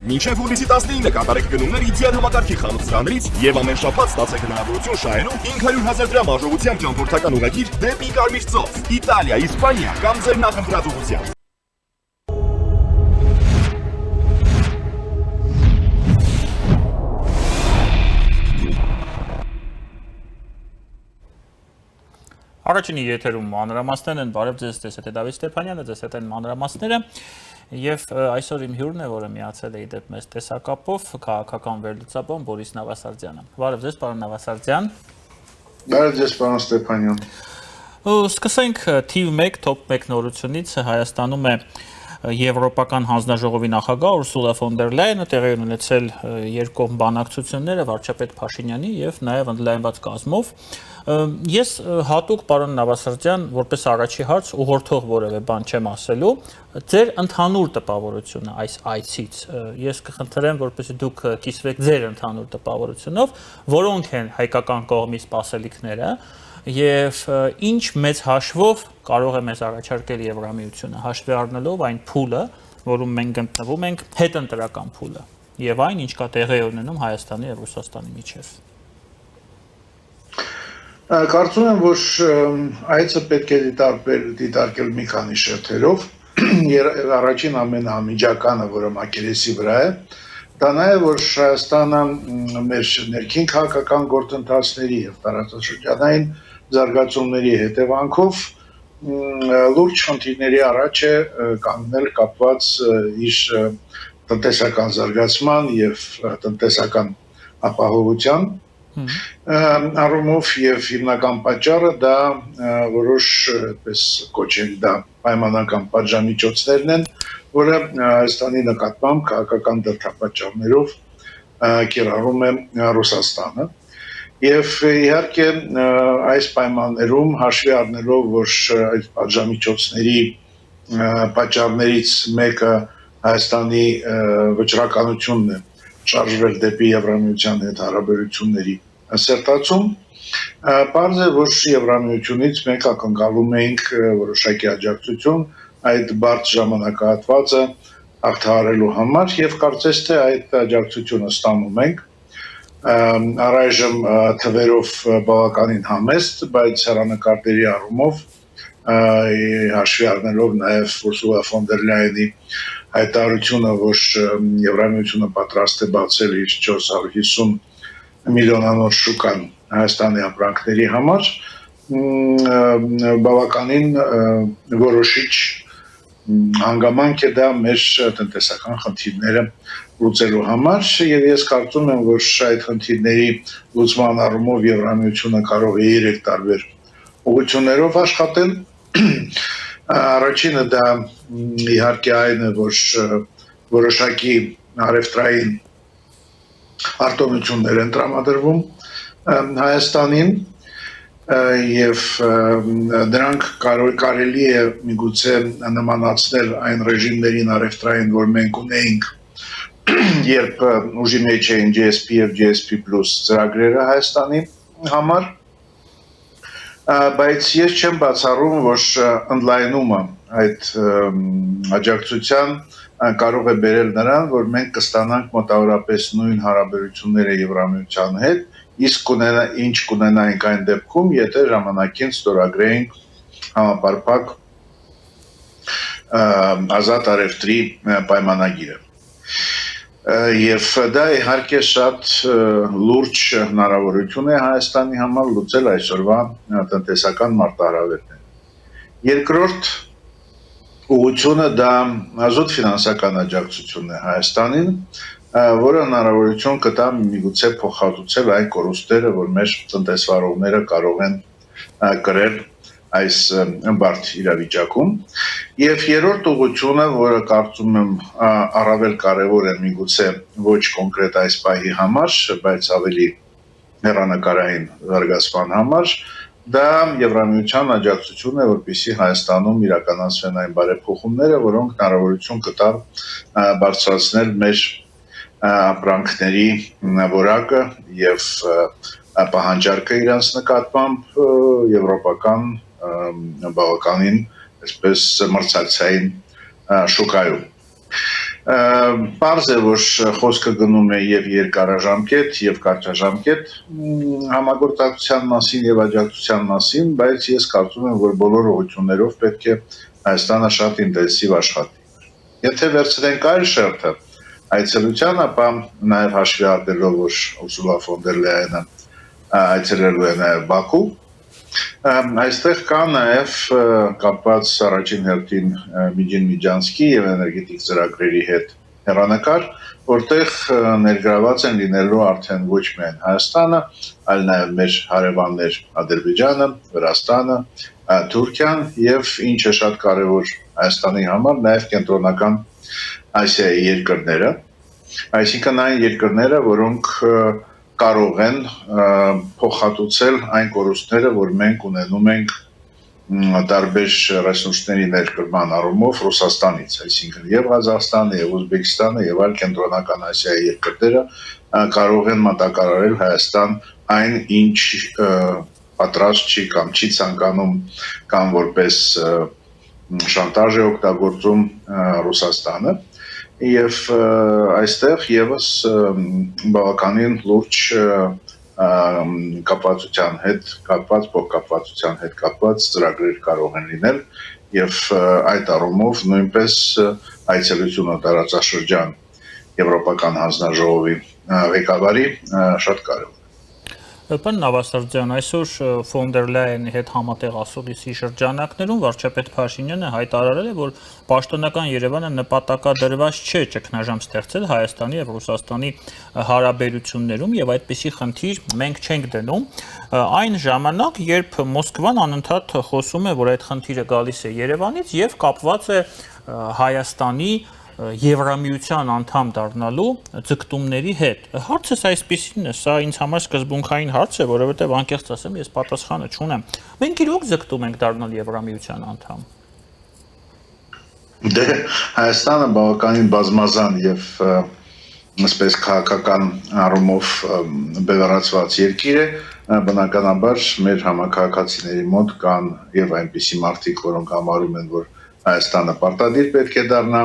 Մինչև հուլիսի 19-ը կատարեք գնումներ իդեալ համակարգի խանութներից եւ ամեն շաբաթ ստացեք հնարավորություն շահելու 500,000 դրամ արժողությամբ ճամփորդական ուղղագիր դեպի Կարմիր ծով, Իտալիա, Իսպանիա կամ ձեր նախընտրած ուղղությամբ։ Առաջինի եթերում մանրամասներն են, բարև ձեզ, ձեզ հետ է Դավիթ Ստեփանյանը, ձեզ հետ են մանրամասները եւ այսօր իմ հյուրն է, որը միացել է իդեպ մեզ տեսակապով, քաղաքական վերլուծաբան Բորիս Նավասարդյանը։ Բարև ձեզ, պարոն Նավասարդյան։ Բարև ձեզ, պարոն Ստեփանյան։ Սկսենք թիվ 1 top 1 նորությունից, Հայաստանում է Եվրոպական հանձնաժողովի նախագահ Ուրսուլա ֆոն դեր Լայենը տեղի ունեցել երկկողմ բանակցությունները վարչապետ Փաշինյանի եւ նաեւ ընդլայնված կազմով։ Ես հատուկ պարոն Նավասարդյան, որպես առաջի հարց ուղղորդող որևէ բան չեմ ասելու, ձեր ընդհանուր տպավորությունը այս այցից, ես կխնդրեմ, որպեսզի դուք կիսվեք ձեր ընդհանուր տպավորությունով, որոնք են հայկական կողմի սպասելիքները եւ ինչ մեծ հաշվով կարող է մեզ առաջարկել Եվրամիությունը, հաշվի առնելով այն փուլը, որում մենք գտնվում ենք, հետընտրական փուլը, եւ այն, ինչ կա տեղի ունենում Հայաստանի եւ Ռուսաստանի միջեւ։ Կարծում եմ, որ այցը պետք է դիտարկել մի քանի շերտերով, առաջին ամենահամիջականը, որը մակերեսի վրա է, դա նաև, որ Հայաստանը մեր ներքին քաղաքական գործընթացների եւ տարածաշրջանային զարգացումների հետևանքով լուրջ խնդիրների առաջ է կանգնել կապված իր տնտեսական զարգացման եւ տնտեսական ապահովության առումով եւ հիմնական պատճառը դա որոշ այդպես կոչել դա պայմանական պատժամիջոցներն են, որը Հայաստանի նկատմամբ քաղաքական դրդապատճառներով կիրառում է Ռուսաստանը եւ իհարկե այս պայմաններում հաշվի առնելով, որ այդ պատժամիջոցների պատճառներից մեկը Հայաստանի վճռականությունն է շարժվել դեպի Եվրամիության հետ հարաբերությունների սերտացում, պարզ է, որ Եվրամիությունից մենք ակնկալում էինք որոշակի աջակցություն այդ բարդ ժամանակահատվածը հաղթահարելու համար եւ կարծես թե այդ աջակցությունը ստանում ենք առայժմ թվերով բավականին համեստ, բայց հեռանկարների առումով հաշվի առնելով նաեւ Ուրսուլա ֆոն դեր Լայենի հայտարարությունը, որ Եվրամիությունը պատրաստ է բացել իր 450 միլիոնանոց շուկան Հայաստանի ապրանքների համար, բավականին որոշիչ հանգամանք է դա մեր տնտեսական խնդիրները լուծելու համար եւ ես կարծում եմ, որ այդ խնդիրների լուծման առումով Եվրամիությունը կարող է 3 տարբեր ուղղություններով աշխատել։ Առաջինը դա իհարկե այն է, որ որոշակի առևտրային արտոնություններ են տրամադրվում Հայաստանին եւ դրանք կարելի է միգուցե նմանացնել այն ռեժիմներին առևտրային, որ մենք ունեինք, երբ ուժի մեջ էին GSP եւ GSP+ ծրագրերը Հայաստանի համար, բայց ես չեմ բացառում, որ ընդլայնումը այդ աջակցության կարող է բերել նրան, որ մենք կստանանք մոտավորապես նույն հարաբերությունները Եվրամիության հետ, իսկ ինչ կունենայինք այն դեպքում, եթե ժամանակին ստորագրեինք համապարփակ ազատ առևտրի պայմանագիրը։ Եվ դա իհարկե շատ լուրջ հնարավորություն է Հայաստանի համար լուծել այսօրվա տնտեսական մարտահրավերները։ Երկրորդ ուղղությունը դա ազոտ ֆինանսական աջակցությունն է Հայաստանին, որը հնարավորություն կտա միգուցե փոխհատուցել այն կորուստները, որ մեր տնտեսվարողները կարող են կրել այս բարդ իրավիճակում։ Եվ երրորդ ուղղությունը, որը կարծում եմ առավել կարևոր է միգուցե ոչ կոնկրետ այս պահի համար, բայց ավելի հեռանկարային զարգացման համար, դա Եվրամիության աջակցությունն է, որպեսզի Հայաստանում իրականացվեն այն բարեփոխումները, որոնք հնարավորություն կտան բարձրացնել մեր ապրանքների որակը եւ պահանջարկը իրանց նկատմամբ եվրոպական բավականին այսպես մրցակցային շուկայում։ Պարզ է, որ խոսքը գնում է եւ երկարաժամկետ եւ կարճաժամկետ համագործակցության մասին եւ աջակցության մասին, բայց ես կարծում եմ, որ բոլոր ուղղություններով պետք է Հայաստանը շատ ինտենսիվ աշխատի։ Եթե վերցնենք այլ շերտը այցելության, ապա նաեւ հաշվի առնելով, որ Ուրսուլա ֆոն դեր Լայենը այցելելու է նաեւ Բաքու, այստեղ կա նաև կապված առաջին հերթին Միջին-Միջանցքի եւ էներգետիկ ծրագրերի հետ հեռանկար, որտեղ ներգրաված են լինելու արդեն ոչ միայն Հայաստանը, այլ նաև մեր հարևաններ Ադրբեջանը, Վրաստանը, Թուրքիան եւ ինչը շատ կարեւոր Հայաստանի համար նաև կենտրոնական Ասիայի երկրները, այսինքն այն երկրները, որոնք կարող են փոխհատուցել այն կորուստները, որ մենք ունենում ենք տարբեր ռեսուրսների ներկրման առումով Ռուսաստանից, այսինքն եւ Ղազախստանը, եւ Ուզբեկստանը, եւ այլ կենտրոնական Ասիայի երկրները կարող են մատակարարել Հայաստան այն, ինչ պատրաստ չի կամ չի ցանկանում կամ որպես շանտաժ է օգտագործում Ռուսաստանը։ Եվ այստեղ եւս բավականին լուրջ կապվածության հետ կապված, փոխկապվածության հետ կապված ծրագրեր կարող են լինել եւ այդ առումով նույնպես այցելությունը տարածաշրջան Եվրոպական հանձնաժողովի ղեկավարի շատ կարեւոր է։ Պարոն Նավասարդյան, այսօր ֆոն դեր Լայենի հետ համատեղ ասուլիսի շրջանակներում վարչապետ Փաշինյանը հայտարարել է, որ պաշտոնական Երևանը նպատակադրված չէ ճգնաժամ ստեղծել Հայաստանի եւ Ռուսաստանի հարաբերություններում եւ այդպիսի խնդիր մենք չենք դնում։ Այն ժամանակ, երբ Մոսկվան անընդհատ խոսում է, որ այդ խնդիրը գալիս է Երևանից եւ կապված է Հայաստանի Եվրամիության անդամ դառնալու ձգտումների հետ։ Հարցս այսպեսին է, սա ինձ համար սկզբունքային հարց է, որովհետև անկեղծ ասեմ, ես պատասխանը չունեմ։ Մենք իրոք ձգտում ենք դառնալ Եվրամիության անդամ։ Դե Հայաստանը բավականին բազմազան եւ այսպես քաղաքական առումով բևեռացված երկիր է, բնականաբար մեր համակարգացիների մոտ կան եւ այնպիսի մարդիկ, որոնք համարում են, որ Հայաստանը պարտադիր պետք է դառնա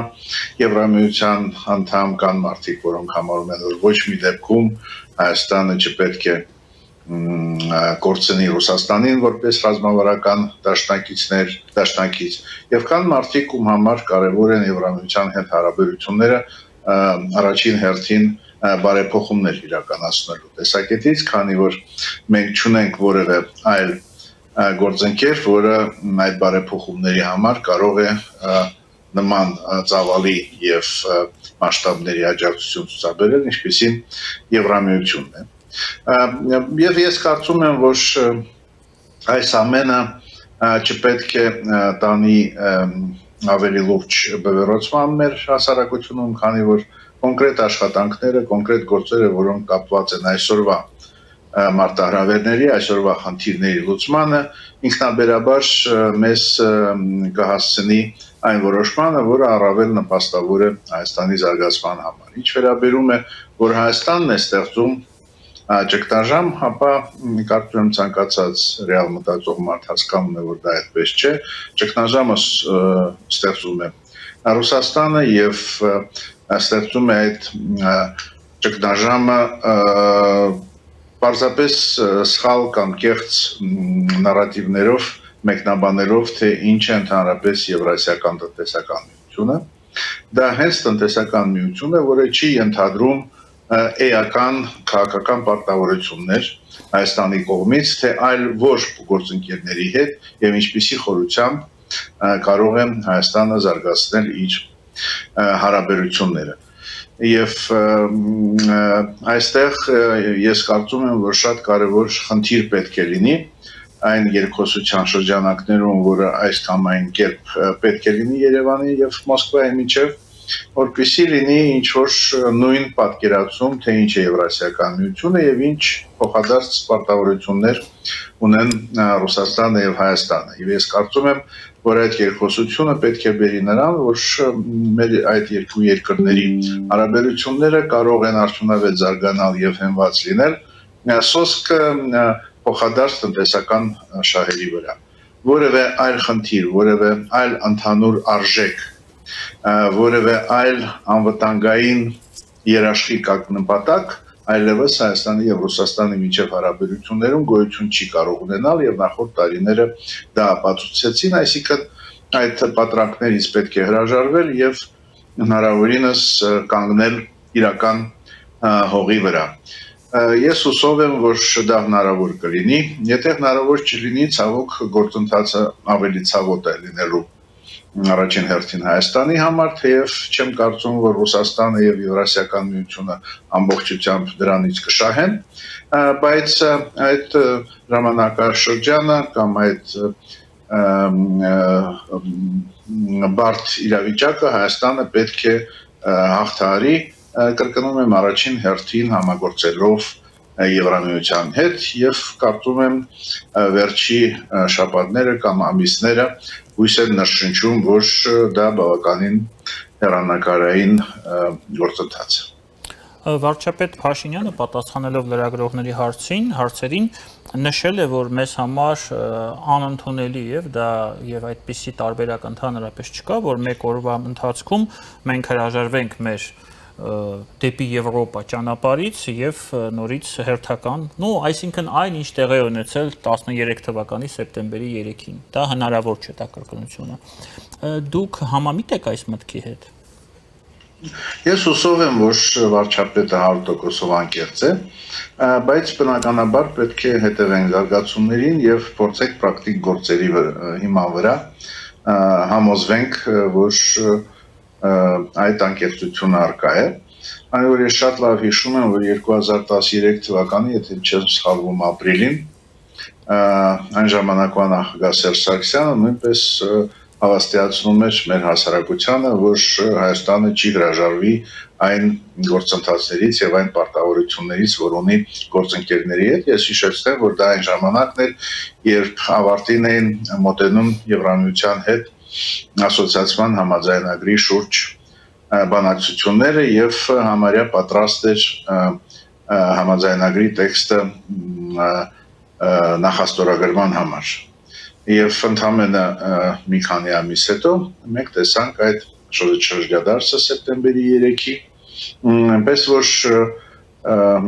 Եվրամիության անդամ, կան մարդիկ, որոնք համարում են, որ ոչ մի դեպքում Հայաստանը չպետք է կորցնի Ռուսաստանին որպես ռազմավարական դաշնակից, եւ կան մարդիկ, ում համար կարեւոր են Եվրամիության հետ հարաբերությունները առաջին հերթին բարեփոխումներ իրականացնելու տեսակետից, քանի որ մենք չունենք որևէ այլ գործընկեր, որը այդ բարեփոխումների համար կարող է նման ծավալի եւ մասշտաբների աջակցություն ցուցաբերել, ինչպեսին Եվրամիությունն է։ Եվ ես կարծում եմ, որ այս ամենը չպետք է տանի ավելի լուրջ բևեռացման մեր հասարակությունում, քանի որ կոնկրետ աշխատանքները, կոնկրետ գործերը, որոնք կապված են այսօրվա մարտահրավերների, այսօրվա խնդիրների լուծմանը, ինքնաբերաբար մեզ կհասցնի այն որոշմանը, որը առավել նպաստավոր է Հայաստանի զարգացման համար։ Ինչ վերաբերում է, որ Հայաստանն է ստեղծում ճգնաժամ, ապա կարծում եմ ցանկացած ռեալ մտածող մարդ հասկանում է, որ դա այդպես չէ։ Ճգնաժամը ստեղծում է Ռուսաստանը եւ ստեղծում է այդ ճգնաժամը պարզապես սխալ կամ կեղծ նարատիվներով, մեկնաբաներով, թե ինչ է ընդհանրապես Եվրասիական տնտեսական միությունը, դա հենց տնտեսական միություն է, որը չի ենթադրում էական քաղաքական պարտավորություններ Հայաստանի կողմից, թե այլ ոչ գործընկերների հետ եւ ինչպիսի խորությամբ կարող է Հայաստանը զարգացնել իր հարաբերությունները։ Եվ այստեղ ես կարծում եմ, որ շատ կարևոր խնդիր պետք է լինի այն երկխոսության շրջանակներում, որը այս կամ այն կերպ պետք է լինի Երևանի եւ Մոսկվայի միջեւ, որպեսզի լինի ինչ որ նույն պատկերացում, թե ինչ է Եվրասիական միությունը եւ ինչ փոխադարձ պարտավորություններ ունեն Ռուսաստանը եւ Հայաստանը։ Եվ ես կարծում եմ, որ այդ երկխոսությունը պետք է բերի նրան, որ մեր այդ երկու երկրների հարաբերությունները կարող են արդյունավետ զարգանալ եւ հենված լինել սոսկ փոխադարձ տնտեսական շահերի վրա։ Որևէ այլ խնդիր, որևէ այլ ընդհանուր արժեք որևէ այլ անվտանգային երաշխիք նպատակ այլևս Հայաստանի եւ Ռուսաստանի միջև հարաբերություններում գոյություն չի կարող ունենալ եւ նախորդ տարիները դա ապացուցեցին, այսինքն այդ պատրանքներից պետք է հրաժարվել եւ հնարավորինս կանգնել իրական հողի վրա։ Ես հուսով եմ, որ դա հնարավոր կլինի, եթե հնարավոր չլինի, ցավոք գործընթացը ավելի ցավոտ է լինելու առաջին հերթին Հայաստանի համար, թեև չեմ կարծում, որ Ռուսաստանը եւ Եվրասիական միությունը ամբողջությամբ դրանից կշահեն, բայց այդ ժամանակաշրջանը կամ այդ բարդ իրավիճակը Հայաստանը պետք է հաղթահարի, կրկնում եմ առաջին հերթին համագործելով Եվրամիության հետ եւ կարծում եմ վերջի շաբաթները կամ ամիսները հույս են նշնչում, որ դա բավականին հեռանկարային գործընթաց է։ Վարչապետ Փաշինյանը պատասխանելով լրագրողների հարցերին նշել է, որ մեզ համար անընդունելի է դա եւ այդպիսի տարբերակ ընդհանրապես չկա, որ մեկ օրվա ընթացքում մենք հրաժարվենք մեր դեպի Եվրոպա ճանապարհից եւ նորից հերթական, այսինքն այն ինչ տեղի ունեցել 13 թվականի սեպտեմբերի 3-ին։ Դա հնարավոր չէ, դա կրկնությունը։ Դուք համամիտ եք այս մտքի հետ։ Ես հուսով եմ, որ վարչապետը 100%-ով անկեղծ է, բայց բնականաբար պետք է հետևենք զարգացումներին եւ փորձենք պրակտիկ գործերի հիման վրա համոզվենք, որ այդ անկեղծությունը առկա է։ Այն որ ես շատ լավ հիշում եմ, որ 2013 թվականի, եթե չեմ սխալվում, ապրիլին այն ժամանակվա նախագահ Սերժ Սարգսյանը նույնպես հավաստիացնում էր մեր հասարակությանը, որ Հայաստանը չի հրաժարվի այն գործընթացներից եւ այն պարտավորություններից, որ ունի գործընկերների հետ։ Ես հիշեցնեմ, որ դա այն ժամանակն էր, երբ ավարտին էին մոտենում Եվրամիության հետ ասոցիացիան համաձայնագրի շուրջ բանակցությունները եւ համարյա պատրաստ էր համաձայնագրի տեքստը նախաստորագրման համար։ Եվ ընդամենը մի քանի ամիս հետո մենք տեսանք այդ շրջադարձը սեպտեմբերի 3-ի, այնպես որ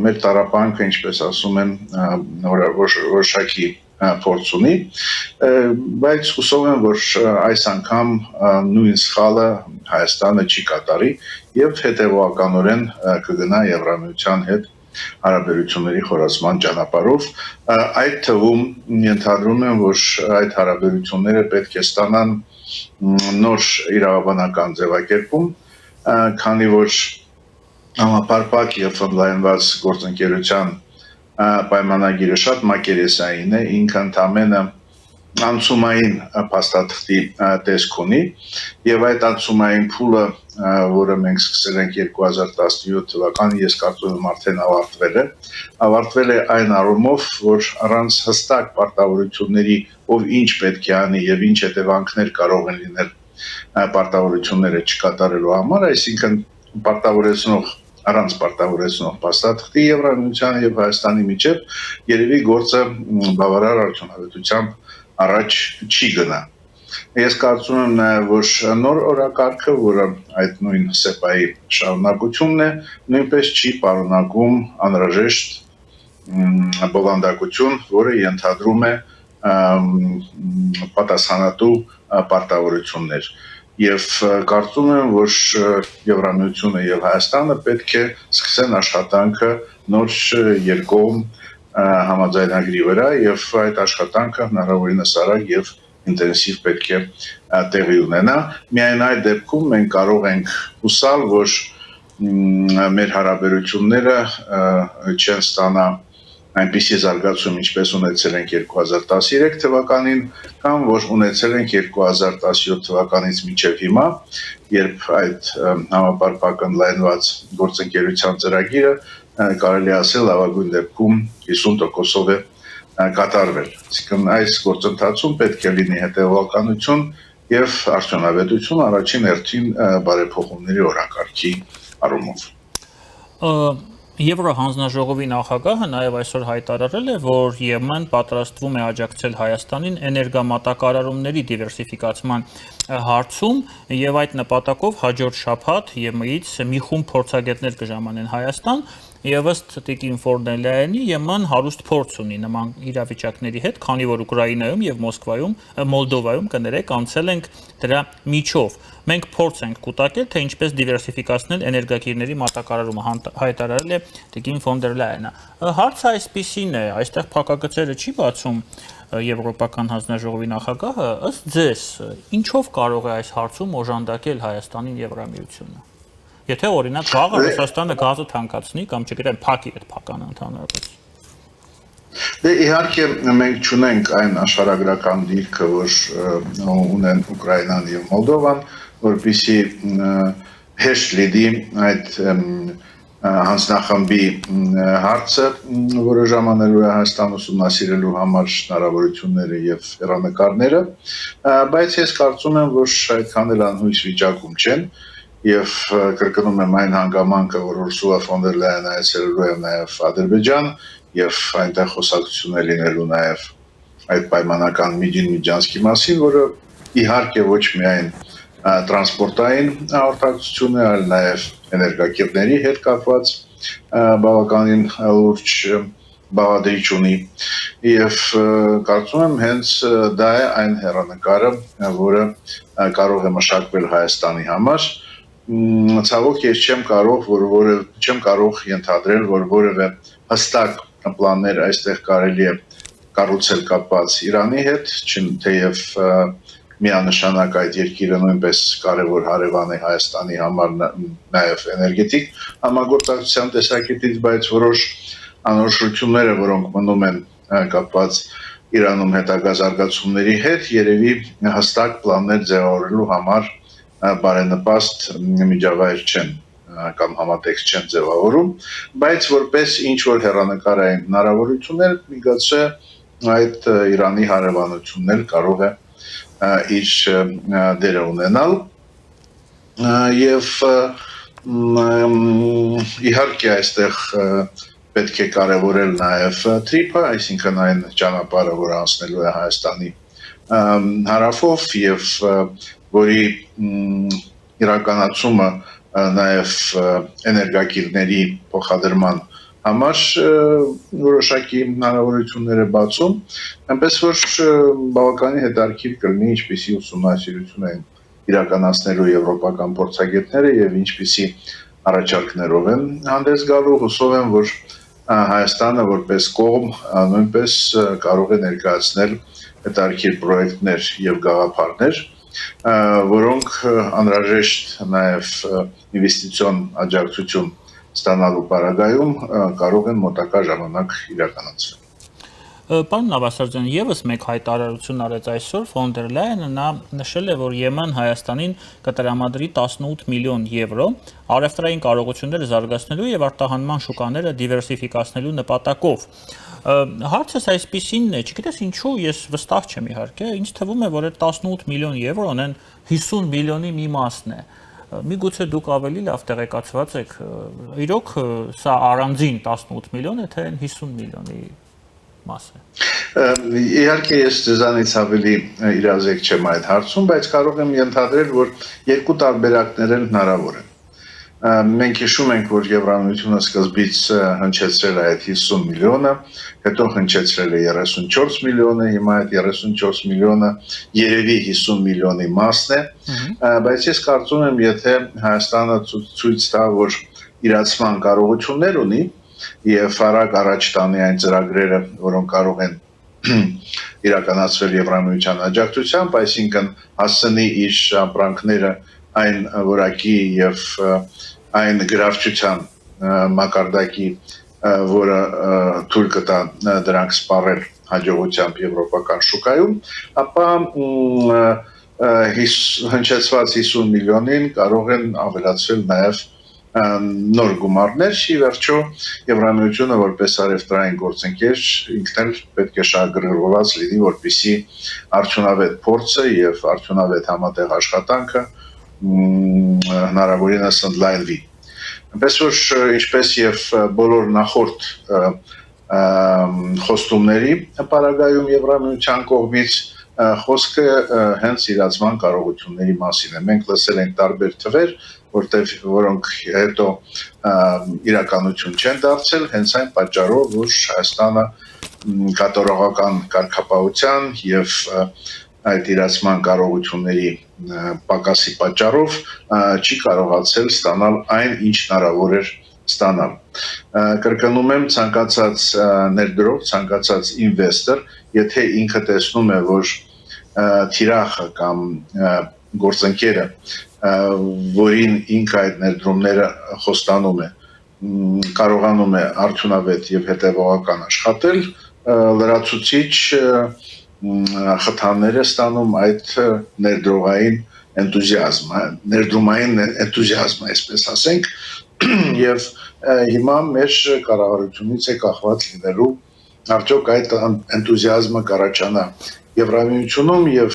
մեր տառապանքը, ինչպես ասում են, որոշակի փորձ ունի, բայց հուսով եմ, որ այս անգամ նույն սխալը Հայաստանը չի կատարի եւ հետեւողականորեն կգնա Եվրամիության հետ հարաբերությունների խորացման ճանապարհով, այդ թվում ենթադրում եմ, որ այդ հարաբերությունները պետք է ստանան նոր իրավաբանական ձևակերպում, քանի որ համապարփակ եւ ընդլայնված գործընկերության պայմանագիրը շատ մակերեսային է, ինքը ընդամենը անցումային փաստաթղթի տեսք ունի եւ այդ անցումային փուլը, որը մենք սկսել ենք 2017 թվականին, ես կարծում եմ արդեն ավարտվել է այն առումով, որ առանց հստակ պարտավորությունների ով ինչ պետք է անի եւ ինչ հետևանքներ կարող են լինել պարտավորությունները չկատարելու համար, այսինքն առանց պարտավորեցնող փաստաթղթի Եվրամիության եւ Հայաստանի միջեւ երևի գործը բավարար արդյունավետությամբ առաջ չի գնա։ Ես կարծում եմ նաև, որ նոր օրակարգը, որը այդ նույն ՍԵՊԱ-ի շարունակությունն է, նույնպես չի պարունակում անհրաժեշտ բովանդակություն, որը ենթադրում է պատասխանատու պարտավորություններ։ Եվ կարծում եմ, որ Եվրամիությունը եւ Հայաստանը պետք է սկսեն աշխատանքը նոր երկկողմ համաձայնագրի վրա եւ այդ աշխատանքը հնարավորինս արագ եւ ինտենսիվ պետք է տեղի ունենա։ Միայն այդ դեպքում մենք կարող ենք հուսալ, որ մեր հարաբերությունները չեն ստանա այնպիսի զարգացում, ինչպես ունեցել ենք 2013 թվականին, կամ որ ունեցել ենք 2017 թվականից մինչև հիմա, երբ այդ համապարփակ ընդլայնված գործընկերության ծրագիրը կարելի ասել լավագույն դեպքում 50%-ով է կատարվել։ Այսինքն այս գործընթացում պետք է լինի հետևողականություն եւ արդյունավետություն առաջին հերթին բարեփոխումների օրակարգի առումով։ Եվրո հանձնաժողովի նախագահը նաև այսօր հայտարարել է, որ Եմեն պատրաստվում է աջակցել Հայաստանին էներգամատակարարումների դիվերսիֆիկացման հարցում եւ այդ նպատակով հաջորդ շաբաթ ԵՄ-ից մի խումբ փորձագետներ կժամանեն Հայաստան եւ ըստ Տիկին Ֆոնդերլայենի Եմեն հարուստ փորձ ունի նման իրավիճակների հետ, քանի որ Ուկրաինայում եւ Մոլդովայում կներեք անցել ենք դրա միջով։ Մենք փորձ ենք կուտակել, թե ինչպես դիվերսիֆիկացնել էներգակիրների մատակարարումը, հայտարարել է Տիկին Ֆոնդերլայենը։ Հարցը այսպիսին է, այստեղ փակագծերը չի բացում Եվրոպական հանձնաժողովի նախագահը, ըստ ձեզ, ինչով կարող է այս հարցում օժանդակել Հայաստանին Եվրամիությունը։ Եթե օրինակ վաղը Ռուսաստանը գազը թանկացնի կամ չգիտեմ փակի այդ փականը ընդհանրապես։ Դե իհարկե մենք չունենք այն աշխարհագրական դիրքը, որ ունեն Ուկրաինան եւ Մոլդովան, որպեսզի հեշտ լինի այդ հանձնախմբի հարցը, որը ժամանելու է Հայաստան ուսումնասիրելու համար հնարավորությունները եւ հեռանկարները, բայց ես կարծում եմ, որ այդքան էլ անհույս վիճակում չեն եւ կրկնում եմ այն հանգամանքը, որ Ուրսուլա ֆոն դեր Լայենը այցելելու է նաեւ Ադրբեջան եւ այնտեղ խոսակցություններ լինելու նաեւ այդ պայմանական Միջինսկի մասին, որը իհարկե ոչ միայն տրանսպորտային հաղորդակցություն է, այլ նաեւ էներգակիրների հետ կապված բավականին լուրջ բաղադրիչ ունի եւ կարծում եմ հենց դա է այն հեռանկարը, որը կարող է մշակվել Հայաստանի համար։ Ցավոք ես չեմ կարող ենթադրել, որ որևէ հստակ պլաններ այստեղ կարելի է կառուցել կապված Իրանի հետ, թեև միանշանակ այդ երկիրը նույնպես կարևոր հարևան է Հայաստանի համար նաև էներգետիկ համագործակցության տեսակետից, բայց որոշ անորոշությունները, որոնք մնում են կապված Իրանում հետագա զարգացումների հետ, երևի հստակ պլաններ ձևավորելու համար բարենպաստ միջավայր չեն կամ համատեքստ չեն ձևավորում, բայց որպես ինչ-որ հեռանկարային հնարավորություններ միգուցե այդ Իրանի հարևանությունն էլ կարող է իր դերը ունենալ եւ իհարկե այստեղ պետք է կարևորել նաեւ TRIP-ը, այսինքն այն ճանապարհը, որ անցնելու է Հայաստանի հարավով եւ որի իրականացումը նաև էներգակիրների փոխադրման համար որոշակի հնարավորություններ է բացում, այնպես որ բավականին հետաքրքիր կլինի ինչպիսի ուսումնասիրություն են իրականացնելու եվրոպական փորձագետները եւ ինչպիսի առաջարկներով են հանդես գալու, հուսով եմ, որ Հայաստանը որպես կողմ նույնպես կարող է ներկայացնել հետաքրքիր պրոյեկտներ եւ գաղափարներ, որոնք անհրաժեշտ նաև ինվեստիցիոն աջակցություն ստանալու պարագայում կարող են մոտակա ժամանակ իրականացվել։ Պարոն Նավասարդյան, եւս մեկ հայտարարություն արեց այսօր ֆոն դեր Լայենը, նա նշել է, որ Եմեն Հայաստանին կտրամադրի 18 միլիոն եվրո առևտրային կարողությունները զարգացնելու եւ արտահանման շուկաները դիվերսիֆիկացնելու նպատակով։ Հարցս այսպիսին է, չգիտես ինչու, ես վստահ չեմ իհարկե, ինձ թվում է, որ այդ 18 միլիոն եվրոն են 50 միլիոնի մի մասն է։ Միգուցե դուք ավելի լավ տեղեկացված եք, իրոք սա առանձին 18 միլիոն է, թե 50 միլիոնի մաս է։ Իհարկե ես ձեզանից ավելի իրազեկ չեմ այդ հարցում, բայց կարող եմ ենթադրել, որ երկու տարբերակներ են հնարավոր են։ Մենք հիշում ենք, որ Եվրամիությունը սկզբից հնչեցրել է այդ 50 միլիոնը, հետո հնչեցրել է 34 միլիոնը, հիմա այդ 34 միլիոնը երևի 50 միլիոնի մասն է, բայց ես կարծում եմ, եթե Հայաստանը ցույց տա, որ իրացման կարողություններ ունի եւ արագ առաջ տանի այն ծրագրերը, որոնք կարող են իրականացվել Եվրամիության աջակցությամբ, այսինքն հասցնի իր ապրանքները այն որակի եւ այն գրավչության մակարդակի, որը թույլ կտա դրանք սպառել հաջողությամբ եվրոպական շուկայում, ապա հնչեցված 50 միլիոնին կարող են ավելացվել նաեւ նոր գումարներ, ի վերջո Եվրամիությունը որպես առևտրային գործընկեր ինքն էլ պետք է շահագրգռված լինի, որպեսզի արդյունավետ փորձը եւ արդյունավետ համատեղ աշխատանքը հնարավորինս ընդլայնվի։ Պես որ ինչպես եւ բոլոր նախորդ խոստումների պարագայում Եվրամիության կողմից խոսքը հենց իրացման կարողությունների մասին է։ Մենք լսել ենք տարբեր թվեր, որոնք հետո իրականություն չեն դարձել, հենց այն պատճառով, որ Հայաստանը կատարողական կարգապահության եւ այդ իրացման կարողությունների պակասի պատճառով չի կարողացել ստանալ այն, ինչ հնարավոր էր ստանալ։ Կրկնում եմ, ցանկացած ներդրող, ցանկացած ինվեստոր, եթե ինքը տեսնում է, որ թիրախը կամ գործընկերը, որին ինքը այդ ներդրումները խոստանում է, կարողանում է արդյունավետ եւ հետեւողական աշխատել, լրացուցիչ խթաններ է ստանում այդ ներդրողային ներդրումային էնտուզիազմը, այսպես ասենք, եւ հիմա մեր կառավարությունից է կախված լինելու արդյոք այդ էնտուզիազմը կառաջանա Եվրամիությունում եւ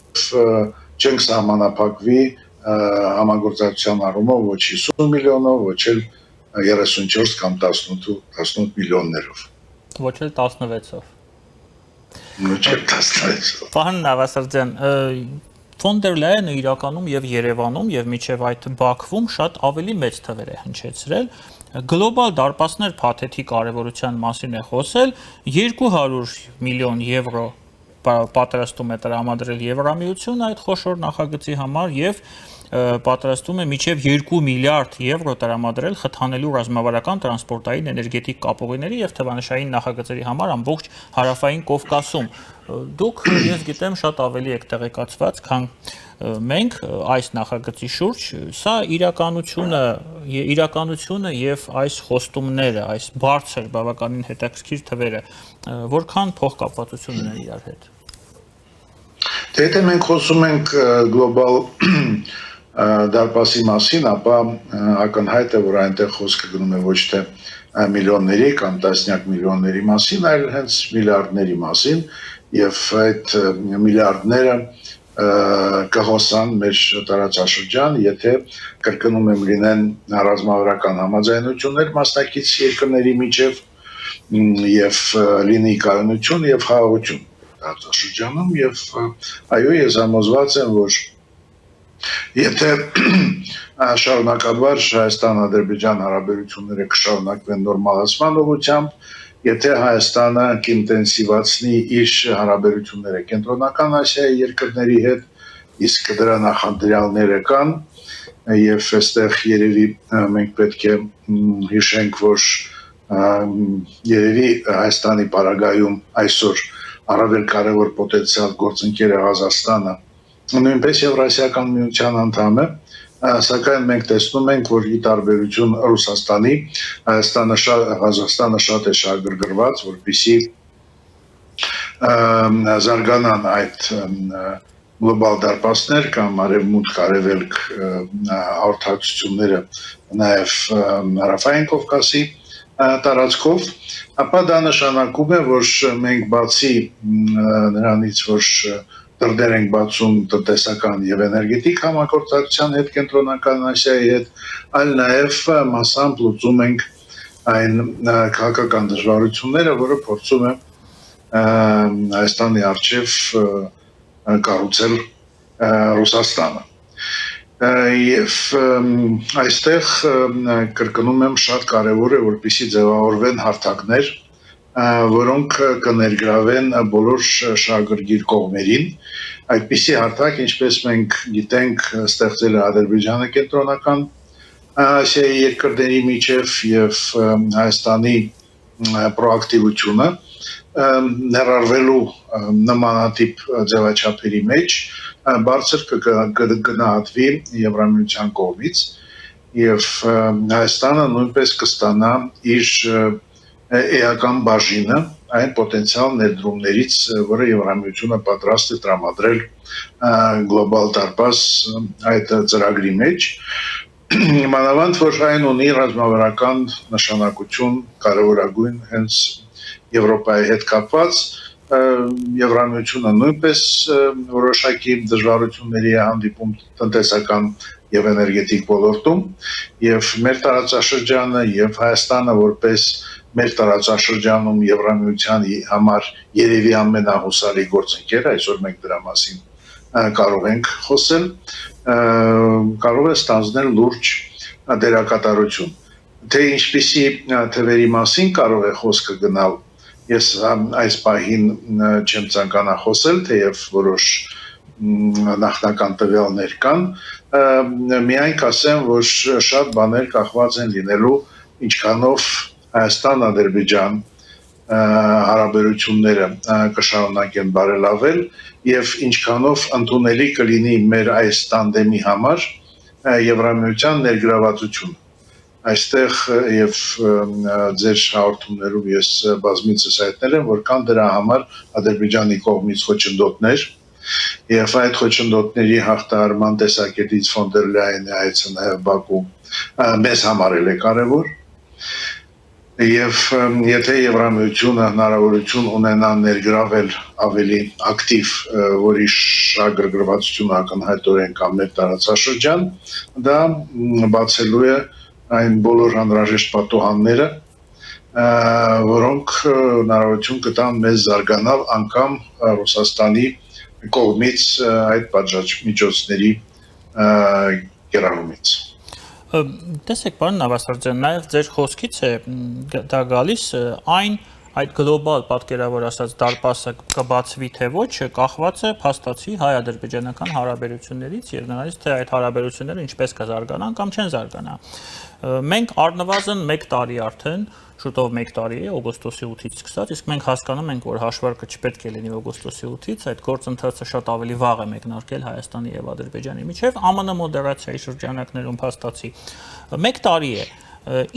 չենք սահմանափակվի համագործակցության առումով ոչ 50 միլիոնով, ոչ էլ 34 կամ 18 միլիոններով։ Ոչ էլ 16-ով։ Ոչ էլ 16-ով։ Պարոն Նավասարդյան, Ֆոն դեր Լայենը իրականում եւ Երևանում եւ միջև այդ Բաքվում շատ ավելի մեծ թվեր է հնչեցրել։ Գլոբալ դարպասներ փաթեթի կարևորության մասին է խոսել, 200 միլիոն եվրո պատրաստում է տրամադրել Եվրամիությունը այդ խոշոր նախագծի համար եւ պատրաստում է մինչև 2 միլիարդ եվրո տրամադրել խթանելու ռազմավարական, տրանսպորտային, էներգետիկ կապուղիների եւ թվանշային նախագծերի համար ամբողջ հարավային Կովկասում։ Դուք, ես գիտեմ, շատ ավելի եք տեղեկացված, քան մենք այս նախագծի շուրջ, սա իրականությունը եւ այս խոստումները, այս բարձր բավականին հետաքրքիր թվերը, որքան փոխկապվածություն ունեն իրար հետ։ Եթե մենք խոսում ենք գլոբալ դարպասի մասին, ապա ակնհայտ է, որ այնտեղ խոսքը գնում է ոչ թե միլիոնների կամ տասնյակ միլիոնների մասին, այլ հենց միլիարդների մասին, եւ այդ միլիարդները կհոսան մեր տարածաշրջան, եթե կրկնում եմ լինեն ռազմավարական համաձայնություններ մասնակից երկրների միջև եւ լինի կայունություն եւ խաղաղություն տարածաշրջանում եւ այո, ես համոզված եմ, որ եթե շարունակաբար Հայաստան-Ադրբեջան հարաբերությունները կշարունակվեն նորմալացման ուղղությամբ, եթե Հայաստանը կինտենսիվացնի իր հարաբերությունները Կենտրոնական Ասիայի երկրների հետ, իսկ դրա նախադրյալները կան, եւ այստեղ երևի մենք պետք է հիշենք, որ երևի Հայաստանի պարագայում այսօր առավել կարևոր պոտենցիալ գործընկերը Ղազախստանը նույնպես Եվրասիական միության անդամ է, սակայն մենք տեսնում ենք, որ ի տարբերություն Ռուսաստանի, Ղազախստանը շատ է շահագրգռված, որպեսզի զարգանան այդ գլոբալ դարպասներ կամ արևմուտք-արևելք հաղորդակցությունները նաև հարավային Կովկասի տարածքով, ապա դա նշանակում է, որ մենք բացի նրանից, որ դրդեր ենք բացում տնտեսական եւ էներգետիկ համագործակցության հետ Կենտրոնական Ասիայի հետ, այլ նաեւ մասամբ լուծում ենք այն քաղաքական դժվարությունները, որը փորձում է Հայաստանի արչեւ կառուցել Ռուսաստանը։ Եվ այստեղ կրկնում եմ շատ կարևոր է, որպեսզի ձևավորվեն հարթակներ, որոնք կներգրավեն բոլոր շահագրգիռ կողմերին, այդպիսի հարթակ, ինչպես մենք գիտենք, ստեղծել է Ադրբեջանը Կենտրոնական Ասիայի երկրների միջև եւ Հայաստանի պրոակտիվությունը ներառվելու նմանատիպ ձևաչափերի մեջ բարձր կգնահատվի Եվրամիության կողմից եւ Հայաստանը նույնպես կստանա իր էական բաժինը այն պոտենցիալ ներդրումներից, որը Եվրամիությունը պատրաստ է տրամադրել գլոբալ դարպաս այդ ծրագրի մեջ, մանավանդ որ այն ունի ռազմավարական նշանակություն կարևորագույն հենց Եվրոպայի հետ կապված, Եվրամիությունը նույնպես որոշակի դժվարությունների է հանդիպում տնտեսական եւ էներգետիկ ոլորտում եւ մեր տարածաշրջանը եւ Հայաստանը որպես մեր տարածաշրջանում Եվրամիության համար երևի ամենահուսալի գործընկեր, այսօր մենք դրա մասին կարող ենք խոսել, կարող է ստանձնել լուրջ դերակատարություն։ Թե ինչպիսի թվերի մասին կարող է խոսքը գնալ, ես այս պահին չեմ ցանկանա խոսել, թեև որոշ նախնական տվյալներ կան, միայն կասեմ, որ շատ բաներ կախված են լինելու ինչքանով Հայաստան-Ադրբեջան հարաբերությունները կշարունակեն բարելավել եւ ինչքանով ընդունելի կլինի մեր այս տանդեմի համար Եվրամիության ներգրավվածություն։ Այստեղ եւ ձեր հաղորդումներում ես բազմիցս հայտնել եմ, որ կան դրա համար Ադրբեջանի կողմից խոչընդոտներ եւ այդ խոչընդոտների հաղթահարման տեսակետից ֆոն դեր Լայենի այցը նաեւ Բաքու մեզ համար է կարեւոր։ Եվ եթե Եվրամիությունը հնարավորություն ունենա ներգրավել ավելի ակտիվ, որի շահագրգռվածությունը ակնհայտորեն կամ մեր տարածաշրջան, դա բացելու է այն բոլոր անհրաժեշտ պատուհանները, որոնք հնարավորություն կտան մեզ զարգանալ անգամ Ռուսաստանի կողմից այդ պատժամիջոցների կիրառումից։ Տեսեք, պարոն Նավասարդյան, նաև ձեր խոսքից է դա գալիս այդ գլոբալ պատկերավոր ասած դարպասը կբացվի թե ոչ, կախված է փաստացի հայ-ադրբեջանական հարաբերություններից եւ նրանից թե այդ հարաբերությունները ինչպես կզարգանան կամ չեն զարգանա։ Մենք առնվազն 1 տարի արդեն, շուտով 1 տարի է, օգոստոսի 8-ից սկսած, իսկ մենք հասկանում ենք, որ հաշվարկը չպետք է լինի օգոստոսի 8-ից, այդ գործընթացը շատ ավելի վաղ է մեկնարկել Հայաստանի եւ Ադրբեջանի միջեւ, ԱՄՆ մոդերացիայի շրջանակներում փաստացի 1 տարի է։